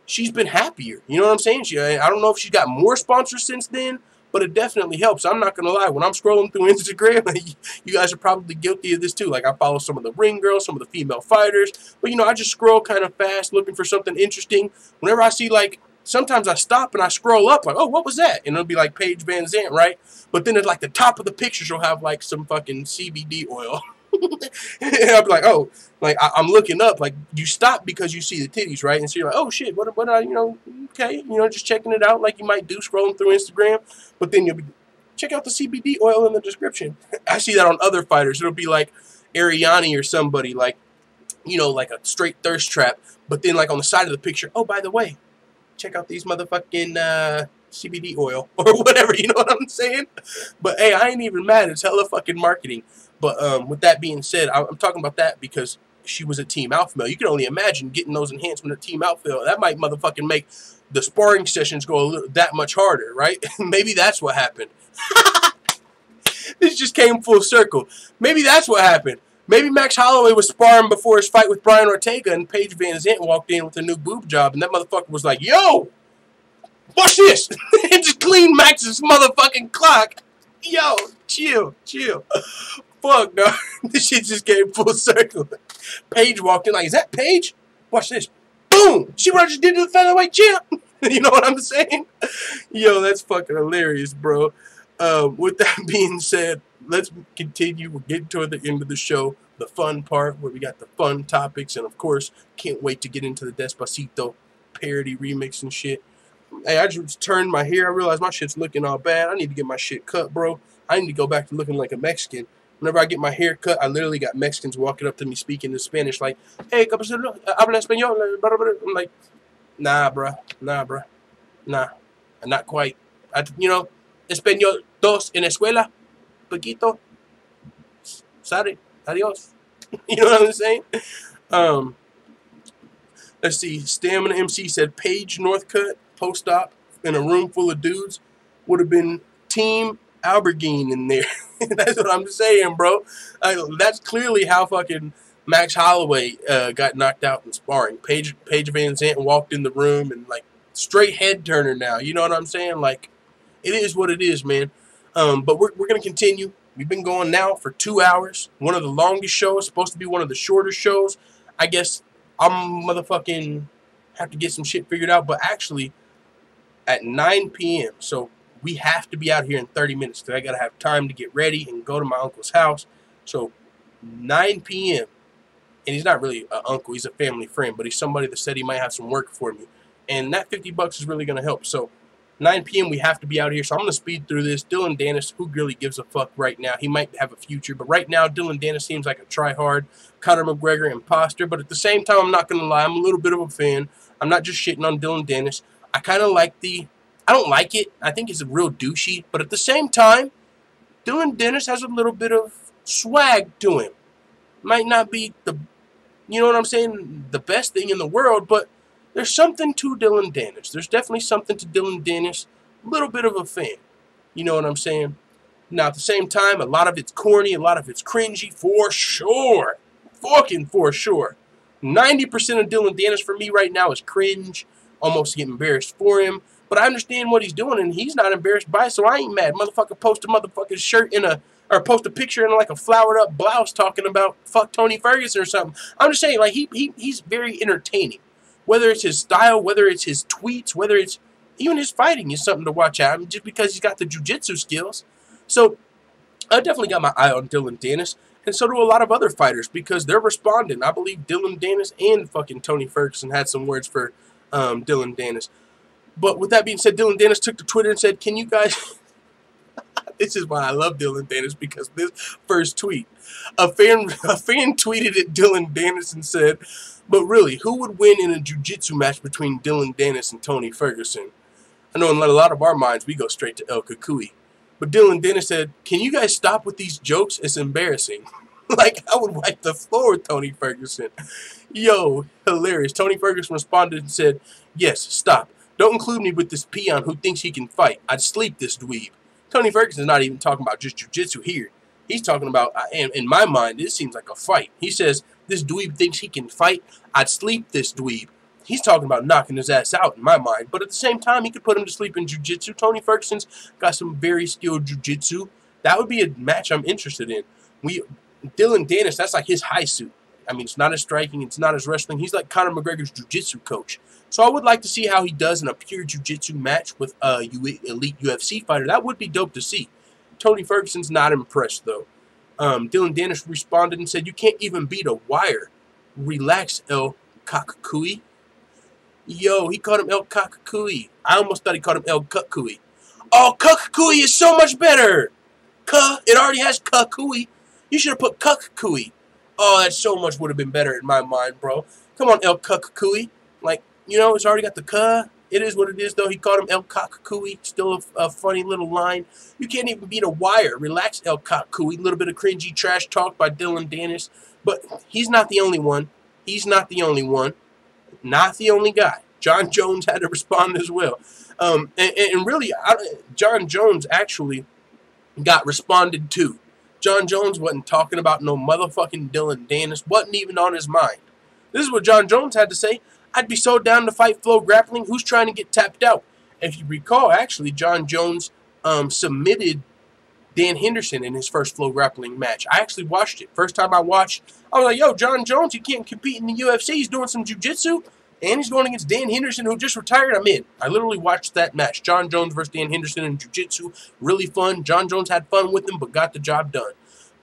she's been happier. You know what I'm saying? I don't know if she's got more sponsors since then, but it definitely helps. I'm not going to lie. When I'm scrolling through Instagram, you guys are probably guilty of this too. Like, I follow some of the ring girls, some of the female fighters, but, you know, I just scroll kind of fast looking for something interesting. Whenever I see, like, sometimes I stop and I scroll up, like, oh, what was that? And it'll be like Paige Van Zandt, right? But then at, like, the top of the pictures, you'll have, like, some fucking CBD oil. And I'll be like, oh, like I'm looking up, like you stop because you see the titties, right? And so you're like, oh shit, what you know, okay, you know, just checking it out like you might do scrolling through Instagram. But then you'll be, check out the CBD oil in the description. I see that on other fighters. It'll be like Ariani or somebody, like, you know, like a straight thirst trap. But then like on the side of the picture, oh, by the way, check out these motherfucking CBD oil or whatever, you know what I'm saying? But hey, I ain't even mad. It's hella fucking marketing. But with that being said, I'm talking about that because she was a Team Alpha Male. You can only imagine getting those enhancements at Team Alpha Male. That might motherfucking make the sparring sessions go that much harder, right? Maybe that's what happened. This just came full circle. Maybe that's what happened. Maybe Max Holloway was sparring before his fight with Brian Ortega, and Paige Van Zandt walked in with a new boob job, and that motherfucker was like, yo, watch this. And just clean Max's motherfucking clock. Yo, chill. Fuck, no. This shit just came full circle. Paige walked in like, is that Paige? Watch this. Boom! See what I just did to the featherweight champ? You know what I'm saying? Yo, that's fucking hilarious, bro. With that being said, let's continue. We're getting toward the end of the show. The fun part where we got the fun topics. And, of course, can't wait to get into the Despacito parody remix and shit. Hey, I just turned my hair. I realized my shit's looking all bad. I need to get my shit cut, bro. I need to go back to looking like a Mexican. Whenever I get my hair cut, I literally got Mexicans walking up to me speaking in Spanish like, hey, habla español. I'm like, nah, bruh. Nah, not quite. You know, español dos en escuela, poquito. Sorry, adios. You know what I'm saying? Let's see. Stamina MC said Paige Northcutt post-op in a room full of dudes would have been Team Albergine in there. That's what I'm saying, bro. That's clearly how fucking Max Holloway got knocked out in sparring. Paige Van Zandt walked in the room and like straight head turner now. You know what I'm saying? Like, it is what it is, man. But we're gonna continue. We've been going now for 2 hours. One of the longest shows, supposed to be one of the shorter shows. I guess I'm motherfucking have to get some shit figured out. But actually, at 9 p.m. So we have to be out here in 30 minutes because I got to have time to get ready and go to my uncle's house. So 9 p.m. And he's not really an uncle. He's a family friend. But he's somebody that said he might have some work for me. And that $50 is really going to help. So 9 p.m. we have to be out here. So I'm going to speed through this. Dylan Dennis, who really gives a fuck right now? He might have a future. But right now, Dylan Dennis seems like a try-hard. Conor McGregor imposter. But at the same time, I'm not going to lie. I'm a little bit of a fan. I'm not just shitting on Dylan Dennis. I kind of like I don't like it. I think it's a real douchey. But at the same time, Dylan Dennis has a little bit of swag to him. Might not be you know what I'm saying, the best thing in the world, but there's something to Dylan Dennis. There's definitely something to Dylan Dennis. A little bit of a fan. You know what I'm saying? Now, at the same time, a lot of it's corny, a lot of it's cringy, for sure. Fucking for sure. 90% of Dylan Dennis for me right now is cringe. Almost get embarrassed for him. But I understand what he's doing, and he's not embarrassed by it, so I ain't mad. Motherfucker post a motherfucking shirt or post a picture in like a flowered up blouse talking about fuck Tony Ferguson or something. I'm just saying, like, he's very entertaining. Whether it's his style, whether it's his tweets, whether it's even his fighting is something to watch out. I mean, just because he's got the jiu-jitsu skills. So I definitely got my eye on Dylan Dennis. And so do a lot of other fighters because they're responding. I believe Dylan Dennis and fucking Tony Ferguson had some words for Dylan Dennis. But with that being said, Dylan Dennis took to Twitter and said, can you guys... This is why I love Dylan Dennis, because this first tweet. A fan tweeted at Dylan Dennis and said, but really, who would win in a jiu-jitsu match between Dylan Dennis and Tony Ferguson? I know in a lot of our minds, we go straight to El Kukui. But Dylan Dennis said, can you guys stop with these jokes? It's embarrassing. Like, I would wipe the floor with Tony Ferguson. Yo, hilarious. Tony Ferguson responded and said, yes, stop. Don't include me with this peon who thinks he can fight. I'd sleep this dweeb. Tony Ferguson's not even talking about just jiu-jitsu here. He's talking about, and in my mind, this seems like a fight. He says, this dweeb thinks he can fight. I'd sleep this dweeb. He's talking about knocking his ass out in my mind. But at the same time, he could put him to sleep in jiu-jitsu. Tony Ferguson's got some very skilled jiu-jitsu. That would be a match I'm interested in. Dylan Dennis, that's like his high suit. I mean, it's not as striking. It's not as wrestling. He's like Conor McGregor's jiu-jitsu coach. So I would like to see how he does in a pure jiu-jitsu match with a elite UFC fighter. That would be dope to see. Tony Ferguson's not impressed, though. Dylan Dennis responded and said, you can't even beat a wire. Relax, El Kakui. Yo, he called him El Kakui. I almost thought he called him El Kukui. Oh, Kakui is so much better. It already has Kakui. You should have put Kakui. Oh, that so much would have been better in my mind, bro. Come on, El Kakui. Like, you know, it's already got the K. It is what it is, though. He called him El Kakui. Still a funny little line. You can't even beat a wire. Relax, El Kakui. A little bit of cringy trash talk by Dylan Dennis. But he's not the only one. He's not the only one. Not the only guy. John Jones had to respond as well. And really, John Jones actually got responded to. John Jones wasn't talking about no motherfucking Dylan Dennis. Wasn't even on his mind. This is what John Jones had to say. I'd be so down to fight Flow Grappling. Who's trying to get tapped out? If you recall, actually, John Jones submitted Dan Henderson in his first Flow Grappling match. I actually watched it. First time I watched, I was like, yo, John Jones, he can't compete in the UFC. He's doing some jiu-jitsu, and he's going against Dan Henderson, who just retired. I'm in. I literally watched that match. John Jones versus Dan Henderson in jiu-jitsu. Really fun. John Jones had fun with him, but got the job done.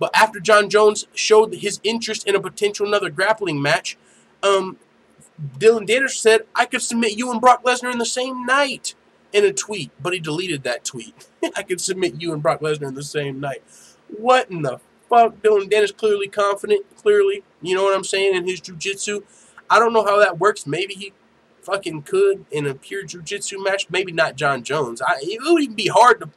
But after John Jones showed his interest in a potential another grappling match, Dylan Dennis said, I could submit you and Brock Lesnar in the same night in a tweet. But he deleted that tweet. I could submit you and Brock Lesnar in the same night. What in the fuck? Dylan Dennis clearly confident. Clearly, you know what I'm saying, in his jiu-jitsu. I don't know how that works. Maybe he fucking could in a pure jiu-jitsu match. Maybe not John Jones. It would even be hard to.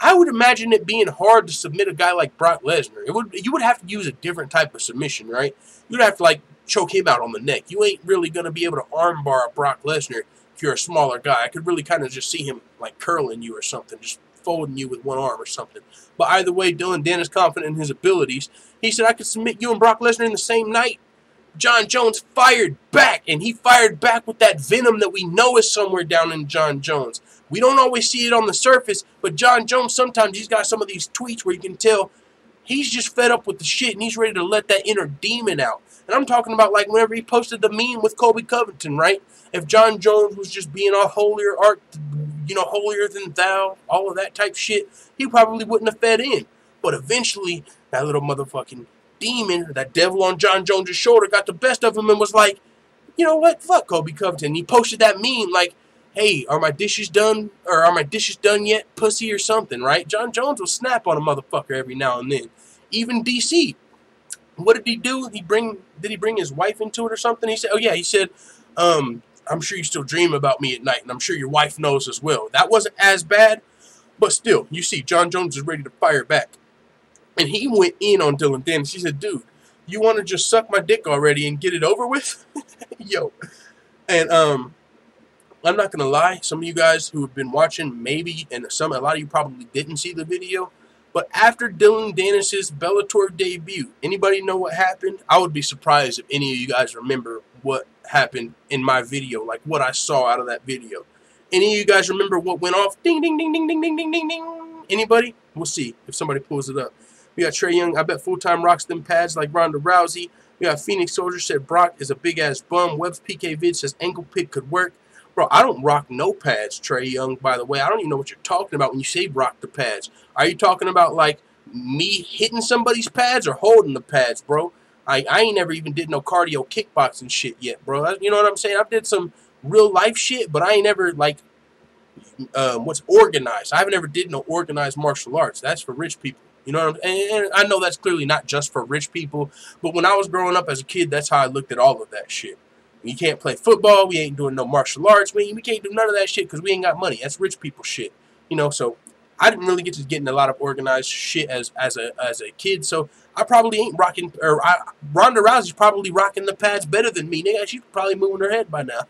I would imagine it being hard to submit a guy like Brock Lesnar. You would have to use a different type of submission, right? You'd have to like choke him out on the neck. You ain't really gonna be able to armbar a Brock Lesnar if you're a smaller guy. I could really kind of just see him like curling you or something, just folding you with one arm or something. But either way, Dillon Danis is confident in his abilities. He said, I could submit you and Brock Lesnar in the same night. John Jones fired back, and he fired back with that venom that we know is somewhere down in John Jones. We don't always see it on the surface, but John Jones, sometimes he's got some of these tweets where you can tell he's just fed up with the shit, and he's ready to let that inner demon out. And I'm talking about like whenever he posted the meme with Colby Covington, right? If John Jones was just being all holier than thou, all of that type shit, he probably wouldn't have fed in. But eventually, that little motherfucking demon, that devil on John Jones' shoulder, got the best of him and was like, you know what, fuck Colby Covington. He posted that meme like, hey, are my dishes done? Or are my dishes done yet, pussy, or something, right? John Jones will snap on a motherfucker every now and then. Even DC. What did he do? Did he bring his wife into it or something? He said, oh yeah, he said, I'm sure you still dream about me at night, and I'm sure your wife knows as well. That wasn't as bad, but still, you see, John Jones is ready to fire back. And he went in on Dillon Danis. He said, dude, you want to just suck my dick already and get it over with? Yo. And I'm not going to lie. Some of you guys who have been watching, maybe, and a lot of you probably didn't see the video. But after Dillon Danis' Bellator debut, anybody know what happened? I would be surprised if any of you guys remember what happened in my video, like what I saw out of that video. Any of you guys remember what went off? Ding, ding, ding, ding, ding, ding, ding, ding, ding. Anybody? We'll see if somebody pulls it up. We got Trae Young. I bet full-time rocks them pads like Ronda Rousey. We got Phoenix Soldier said Brock is a big-ass bum. Webb's PK vid says ankle pick could work. Bro, I don't rock no pads, Trae Young, by the way. I don't even know what you're talking about when you say rock the pads. Are you talking about, like, me hitting somebody's pads or holding the pads, bro? I ain't never even did no cardio kickboxing shit yet, bro. You know what I'm saying? I did some real-life shit, but I ain't never, like, what's organized. I haven't ever did no organized martial arts. That's for rich people. You know what I'm saying? And I know that's clearly not just for rich people, but when I was growing up as a kid, that's how I looked at all of that shit. We can't play football. We ain't doing no martial arts. We can't do none of that shit because we ain't got money. That's rich people shit. You know, so I didn't really get to get in a lot of organized shit as a kid, so I probably ain't rocking, or Ronda Rousey's probably rocking the pads better than me. Nigga, she's probably moving her head by now.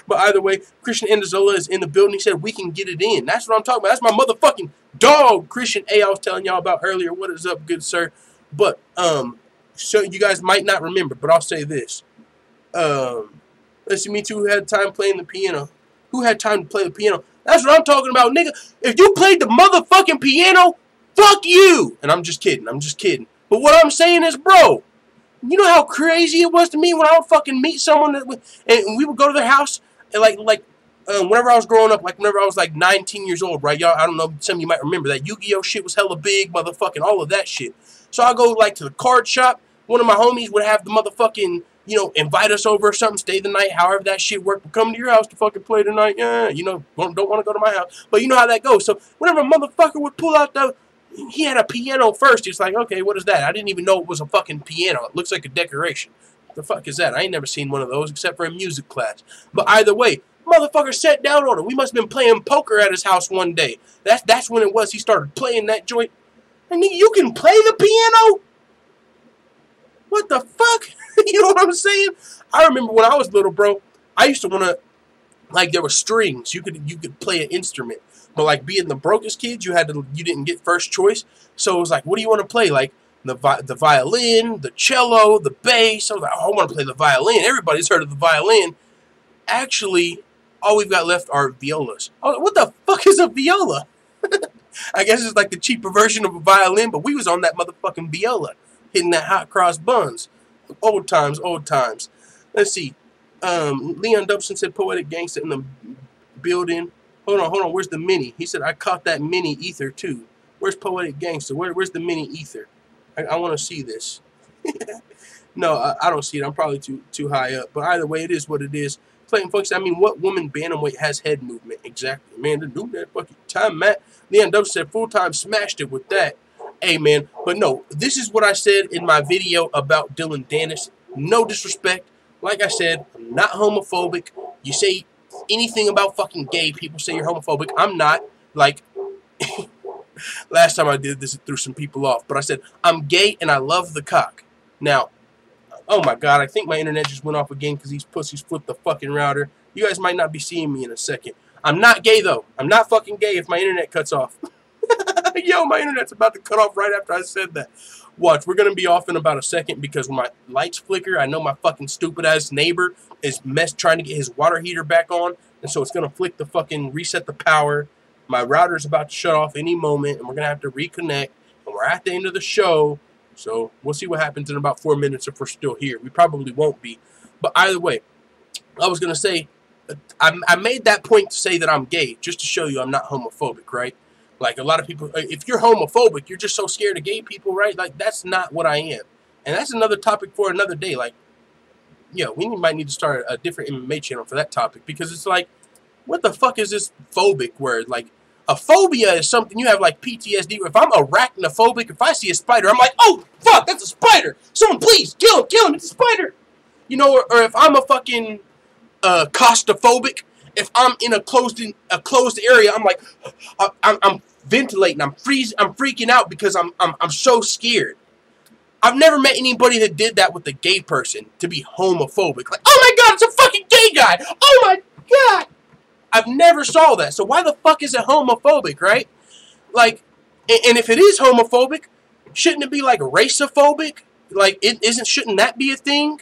But either way, Christian Endozola is in the building. He said, we can get it in. That's what I'm talking about. That's my motherfucking dog, Christian A. I was telling y'all about earlier. What is up, good sir? But, so you guys might not remember, but I'll say this. Let's see, me too, who had time playing the piano. Who had time to play the piano? That's what I'm talking about, nigga. If you played the motherfucking piano, fuck you. And I'm just kidding. I'm just kidding. But what I'm saying is, bro, you know how crazy it was to me when I would fucking meet someone and we would go to their house and whenever I was growing up, like whenever I was like 19 years old, right? Y'all, I don't know, some of you might remember that Yu-Gi-Oh shit was hella big, motherfucking all of that shit. So I go like to the card shop. One of my homies would have the motherfucking, you know, invite us over or something, stay the night, however that shit worked. We'll come to your house to fucking play tonight. Yeah, you know, don't want to go to my house. But you know how that goes. So whenever a motherfucker would pull out he had a piano first. He's like, okay, what is that? I didn't even know it was a fucking piano. It looks like a decoration. What the fuck is that? I ain't never seen one of those except for a music class. But either way, motherfucker sat down on it. We must have been playing poker at his house one day. That's when it was he started playing that joint. And you can play the piano? What the fuck? You know what I'm saying? I remember when I was little, bro, I used to want to, like, there were strings. You could play an instrument. But, like, being the brokest kid, you didn't get first choice. So it was like, what do you want to play? Like, the violin, the cello, the bass. I was like, oh, I want to play the violin. Everybody's heard of the violin. Actually, all we've got left are violas. I was like, what the fuck is a viola? I guess it's like the cheaper version of a violin, but we was on that motherfucking viola, hitting that hot cross buns. Old times, old times. Let's see. Leon Dubson said Poetic Gangsta in the building. Hold on. Where's the mini? He said I caught that mini ether too. Where's Poetic Gangsta? Where's the mini ether? I want to see this. No, I don't see it. I'm probably too high up. But either way, it is what it is. Clayton folks, I mean, what woman bantamweight has head movement? Exactly, man. They're doing that fucking time, Matt. Leon Dubson said full-time smashed it with that. Hey, man. But no, this is what I said in my video about Dillon Danis. No disrespect. Like I said, I'm not homophobic. You say anything about fucking gay, people say you're homophobic. I'm not. Like, last time I did this, it threw some people off. But I said, I'm gay and I love the cock. Now, oh my god, I think my internet just went off again because these pussies flipped the fucking router. You guys might not be seeing me in a second. I'm not gay, though. I'm not fucking gay if my internet cuts off. Yo, my internet's about to cut off right after I said that. Watch, we're going to be off in about a second because when my lights flicker, I know my fucking stupid-ass neighbor is trying to get his water heater back on, and so it's going to flick the fucking reset the power. My router's about to shut off any moment, and we're going to have to reconnect, and we're at the end of the show, so we'll see what happens in about 4 minutes if we're still here. We probably won't be, but either way, I was going to say, I made that point to say that I'm gay, just to show you I'm not homophobic, right? Like, a lot of people, if you're homophobic, you're just so scared of gay people, right? Like, that's not what I am. And that's another topic for another day. Like, yeah, we might need to start a different MMA channel for that topic. Because it's like, what the fuck is this phobic word? Like, a phobia is something you have, like, PTSD. If I'm arachnophobic, if I see a spider, I'm like, oh, fuck, that's a spider. Someone please, kill him, it's a spider. You know, or if I'm a fucking claustrophobic, if I'm in a closed area, I'm like, I'm ventilating, I'm freaking out because I'm so scared. I've never met anybody that did that with a gay person to be homophobic. Like, oh my god, it's a fucking gay guy. Oh my god. I've never saw that. So why the fuck is it homophobic, right? Like, and if it is homophobic, shouldn't it be like raceophobic? Like, shouldn't that be a thing?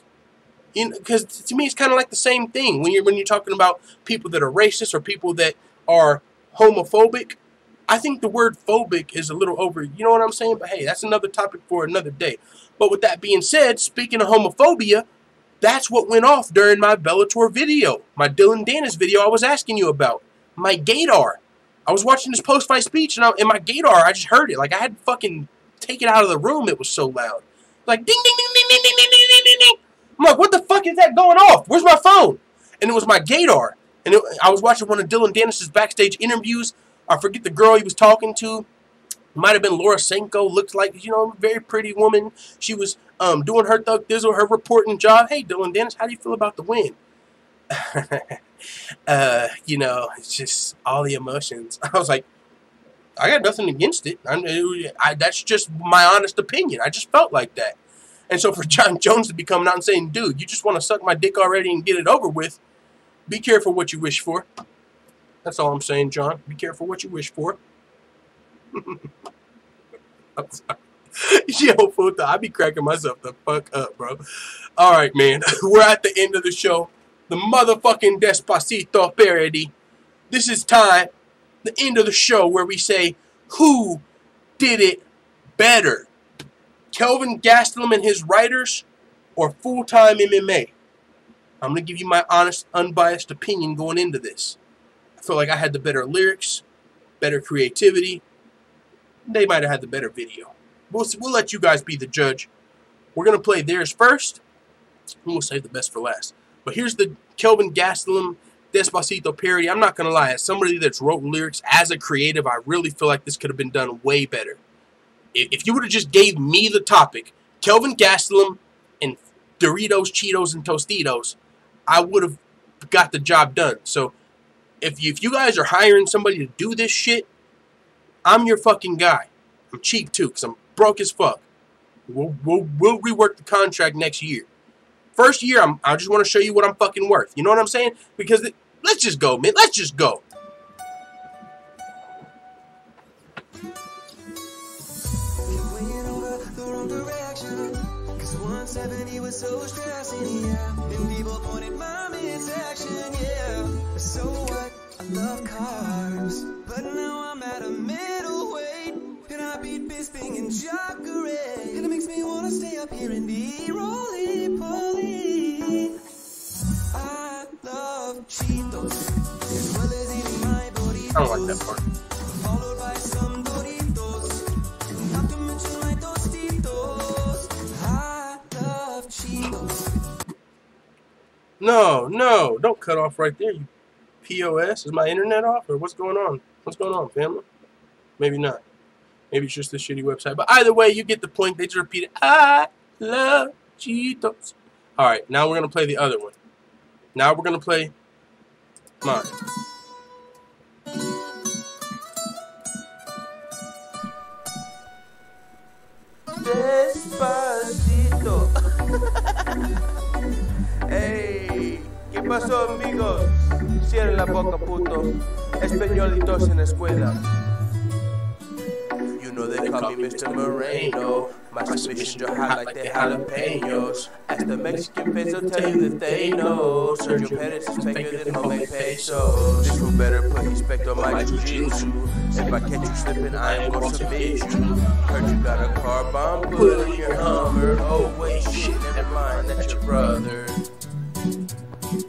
Because to me, it's kind of like the same thing when you're talking about people that are racist or people that are homophobic. I think the word phobic is a little over. You know what I'm saying? But hey, that's another topic for another day. But with that being said, speaking of homophobia, that's what went off during my Bellator video, my Dylan Dennis video I was asking you about. My gaydar. I was watching this post-fight speech, and in my gaydar, I just heard it. Like, I had to fucking take it out of the room. It was so loud. Like, ding, ding, ding, ding, ding, ding, ding, ding, ding, ding. I'm like, what the fuck is that going off? Where's my phone? And it was my gaydar. And I was watching one of Dylan Dennis's backstage interviews. I forget the girl he was talking to. Might have been Laura Senko. Looked like, you know, a very pretty woman. She was doing her thug thizzle, her reporting job. Hey, Dylan Dennis, how do you feel about the win? You know, it's just all the emotions. I was like, I got nothing against it. That's just my honest opinion. I just felt like that. And so for John Jones to be coming out and saying, dude, you just want to suck my dick already and get it over with, be careful what you wish for. That's all I'm saying, John. Be careful what you wish for. I'm sorry. Yo, Futa, I be cracking myself the fuck up, bro. All right, man. We're at the end of the show. The motherfucking Despacito parody. This is time, the end of the show, where we say, who did it better? Kelvin Gastelum and his writers, or full-time MMA? I'm going to give you my honest, unbiased opinion going into this. I feel like I had the better lyrics, better creativity. They might have had the better video. We'll let you guys be the judge. We're going to play theirs first, and we'll save the best for last. But here's the Kelvin Gastelum Despacito parody. I'm not going to lie. As somebody that's wrote lyrics, as a creative, I really feel like this could have been done way better. If you would have just gave me the topic, Kelvin Gastelum and Doritos, Cheetos, and Tostitos, I would have got the job done. So if you guys are hiring somebody to do this shit, I'm your fucking guy. I'm cheap too, because I'm broke as fuck. We'll rework the contract next year. First year, I just want to show you what I'm fucking worth. You know what I'm saying? Because let's just go, man. Let's just go. 170 was so stressing, yeah. And people pointed my midsection, yeah. So what? I love carbs, but now I'm at a middleweight, and I beat Bisping and Jacare, and it makes me wanna stay up here and be roly-poly. I love Cheetos, as well as eating my burritos. I don't like that part. Followed by some Doritos, not to mention my Tostitos. I love Cheetos. No, don't cut off right there, you POS. Is my internet off, or what's going on? What's going on, family? Maybe not. Maybe it's just a shitty website. But either way, you get the point. They just repeat it. I love Cheetos. All right, now we're going to play the other one. Now we're going to play Mine. Despacito. Ey, ¿qué pasó, amigos? Cierren la boca, puto. Españolitos en la escuela. You know they call me Mr. Moreno. My submissions are hot like the jalapenos. Ask the Mexican peso, tell you that they know. Sergio Perez is faker than homemade pesos. This fool better put respect on my jiu-jitsu. If I catch you slipping, I am gonna submit you. Heard you got a car bomb, put it in your Hummer. Oh wait, shit, never mind, that's your brother.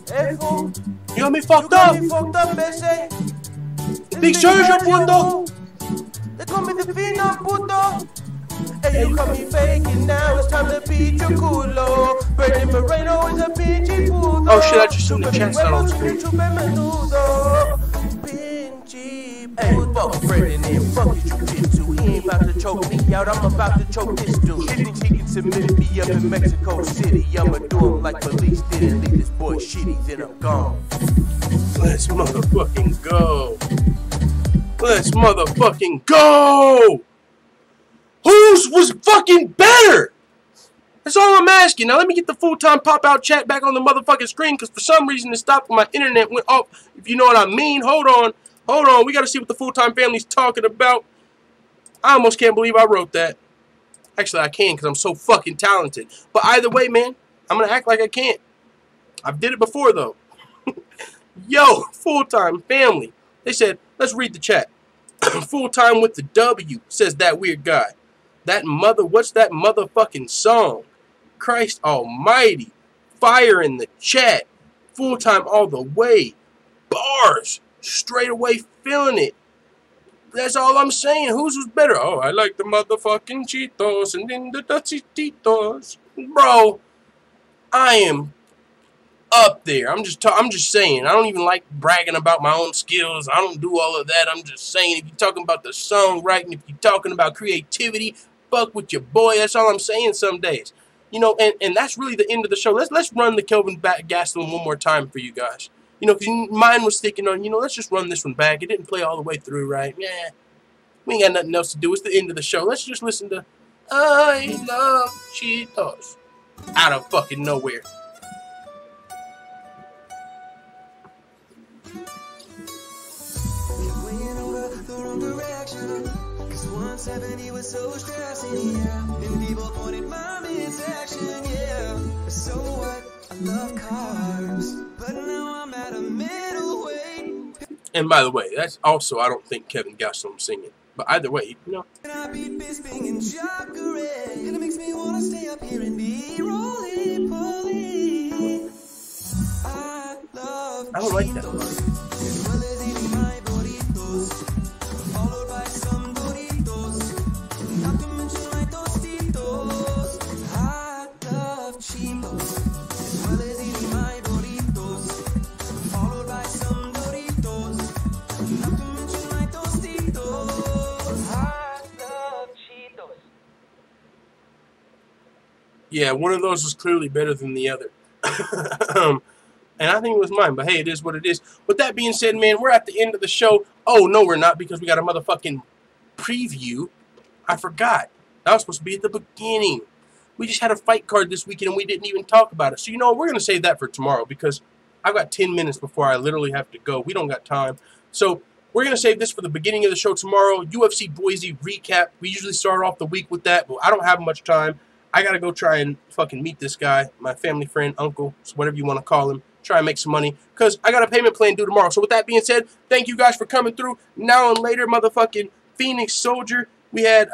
Hey fool, You got me fucked up. ese. Big Sergio, puto. They call me the Phenom, puto. Hey, you call me fake, and now it's time to beat your culo. Brandon Moreno is a pinche puto. Oh shit, I just seen the chat not on screen. Hey, fuck Brandon and fuck his jiu-jitsu. He ain't about to choke me out, I'm about to choke this dude. He thinks he can submit me up in Mexico City. I'ma do him like police did and leave this boy shitty, then I'm gone. Let's motherfucking go. Let's motherfucking go. Whose was fucking better? That's all I'm asking. Now let me get the full-time pop-out chat back on the motherfucking screen, because for some reason it stopped when my internet went off, if you know what I mean. Hold on. We got to see what the full-time family's talking about. I almost can't believe I wrote that. Actually, I can, because I'm so fucking talented. But either way, man, I'm going to act like I can't. I've did it before, though. Yo, full-time family. They said, let's read the chat. Full-time with the W, says that weird guy. What's that motherfucking song? Christ almighty. Fire in the chat. Full-time all the way. Bars. Straight away feeling it. That's all I'm saying. Whose was better? Oh, I like the motherfucking Cheetos and then the Cheetos. Bro, I am up there. I'm just saying. I don't even like bragging about my own skills. I don't do all of that. I'm just saying, if you're talking about the songwriting, if you're talking about creativity, fuck with your boy. That's all I'm saying some days. You know, and that's really the end of the show. Let's run the Kelvin Gastelum one more time for you guys. You know, because mine was thinking on, let's just run this one back. It didn't play all the way through, right? Yeah. We ain't got nothing else to do. It's the end of the show. Let's just listen to I Love Cheetos out of fucking nowhere. Cause 170 was so stressing, yeah. And people pointed my midsection, yeah. So what? I love carbs, but now I'm at a middleweight. And by the way, that's also, I don't think Kevin Gastelum singing. But either way, And I beat Bisping and Jacare. And it makes me wanna stay up here and be roly-poly. I love I don't like that part. Followed by some Doritos. Not to mention my Tostitos. I love Cheetos. As well as eating my Doritos. Followed by some Doritos. Not to mention my Tostitos. I love Cheetos. Yeah, one of those was clearly better than the other. And I think it was mine, but hey, it is what it is. With that being said, man, we're at the end of the show. Oh, no, we're not, because we got a motherfucking preview. I forgot. That was supposed to be at the beginning. We just had a fight card this weekend, and we didn't even talk about it. So, you know what? We're going to save that for tomorrow, because I've got 10 minutes before I literally have to go. We don't got time. So, we're going to save this for the beginning of the show tomorrow. UFC Boise recap. We usually start off the week with that, but I don't have much time. I got to go try and fucking meet this guy, my family friend, uncle, whatever you want to call him. Try and make some money, because I got a payment plan due tomorrow. So with that being said, thank you guys for coming through. Now and later, motherfucking Phoenix Soldier. We had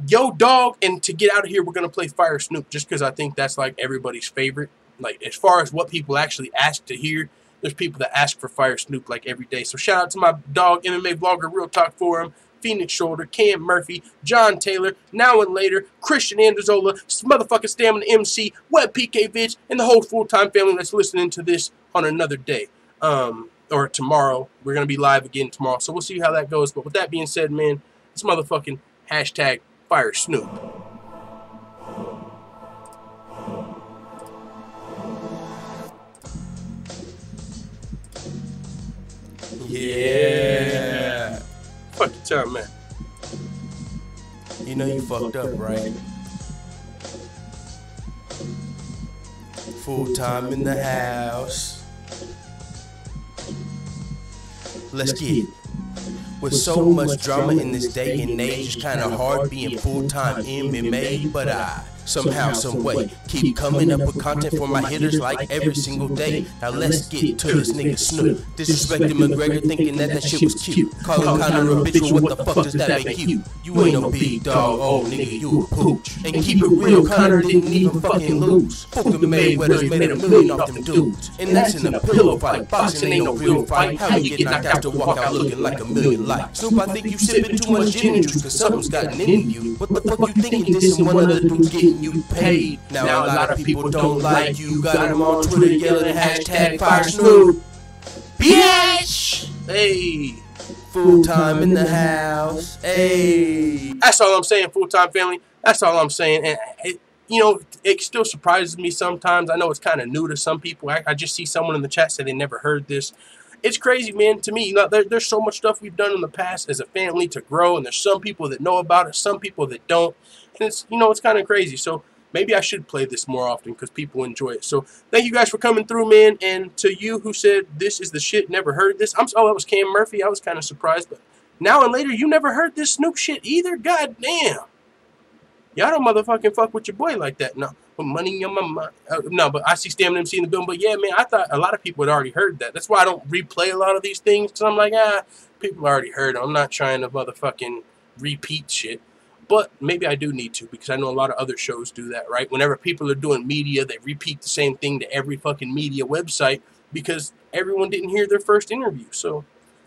Yo Dog, and to get out of here, we're going to play Fire Snoop, just because I think that's like everybody's favorite. Like, as far as what people actually ask to hear, there's people that ask for Fire Snoop like every day. So shout out to my dog, MMA vlogger, Real Talk Forum, Phoenix Shoulder, Cam Murphy, John Taylor, Now and Later, Christian Anderzola, motherfucking Stamina MC, Web PK Vids, and the whole full-time family that's listening to this on another day. Or tomorrow. We're going to be live again tomorrow. So we'll see how that goes. But with that being said, man, it's motherfucking hashtag Fire Snoop. Yeah. Fuck your time, man. You know you fucked up, right? Full time in the house. Let's get it. With so much drama in this day and age, it's kinda hard being full-time MMA, but I somehow, someway keep coming up with content for my hitters like every single day. Now let's get to this nigga Snoop disrespecting McGregor, thinking that shit was cute. Calling Conor a bitch, well, what the fuck does that make you? You ain't no big dog, old nigga, you a pooch. And keep it real, Conor didn't even fucking lose. Fuck the Mayweathers made $1 million off them dudes. And that's in a pillow fight. Boxing ain't no real fight. How you get knocked out to walk out looking like $1 million lights? Snoop, I think you sipping too much gin and juice, cause something's gotten in you. What the fuck you thinking this and one of the dudes getting you paid? Now a lot of people don't like you. Got them on Twitter yelling hashtag fire Snoop. Bitch! Hey. Full time in the house. Hey. That's all I'm saying, full-time family. That's all I'm saying. And you know, it still surprises me sometimes. I know it's kind of new to some people. I just see someone in the chat say they never heard this. It's crazy, man, to me. You know, there's so much stuff we've done in the past as a family to grow, and there's some people that know about it, some people that don't. And it's, you know, it's kind of crazy. So maybe I should play this more often because people enjoy it. So thank you guys for coming through, man. And to you who said this is the shit, never heard this. Oh, that was Cam Murphy. I was kind of surprised, but now and later, you never heard this Snoop shit either? God damn. Y'all don't motherfucking fuck with your boy like that. No, put money in my mind. No, but I see Stamina MC in the building. But yeah, man, I thought a lot of people had already heard that. That's why I don't replay a lot of these things. Because I'm like, people already heard it. I'm not trying to motherfucking repeat shit. But maybe I do need to, because I know a lot of other shows do that, right? Whenever people are doing media, they repeat the same thing to every fucking media website because everyone didn't hear their first interview. So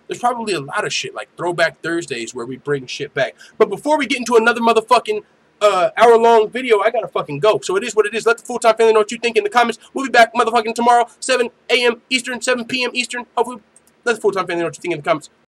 there's probably a lot of shit like Throwback Thursdays where we bring shit back. But before we get into another motherfucking hour-long video, I gotta fucking go. So it is what it is. Let the full-time family know what you think in the comments. We'll be back motherfucking tomorrow, 7 a.m. Eastern, 7 p.m. Eastern. Hopefully, let the full-time family know what you think in the comments.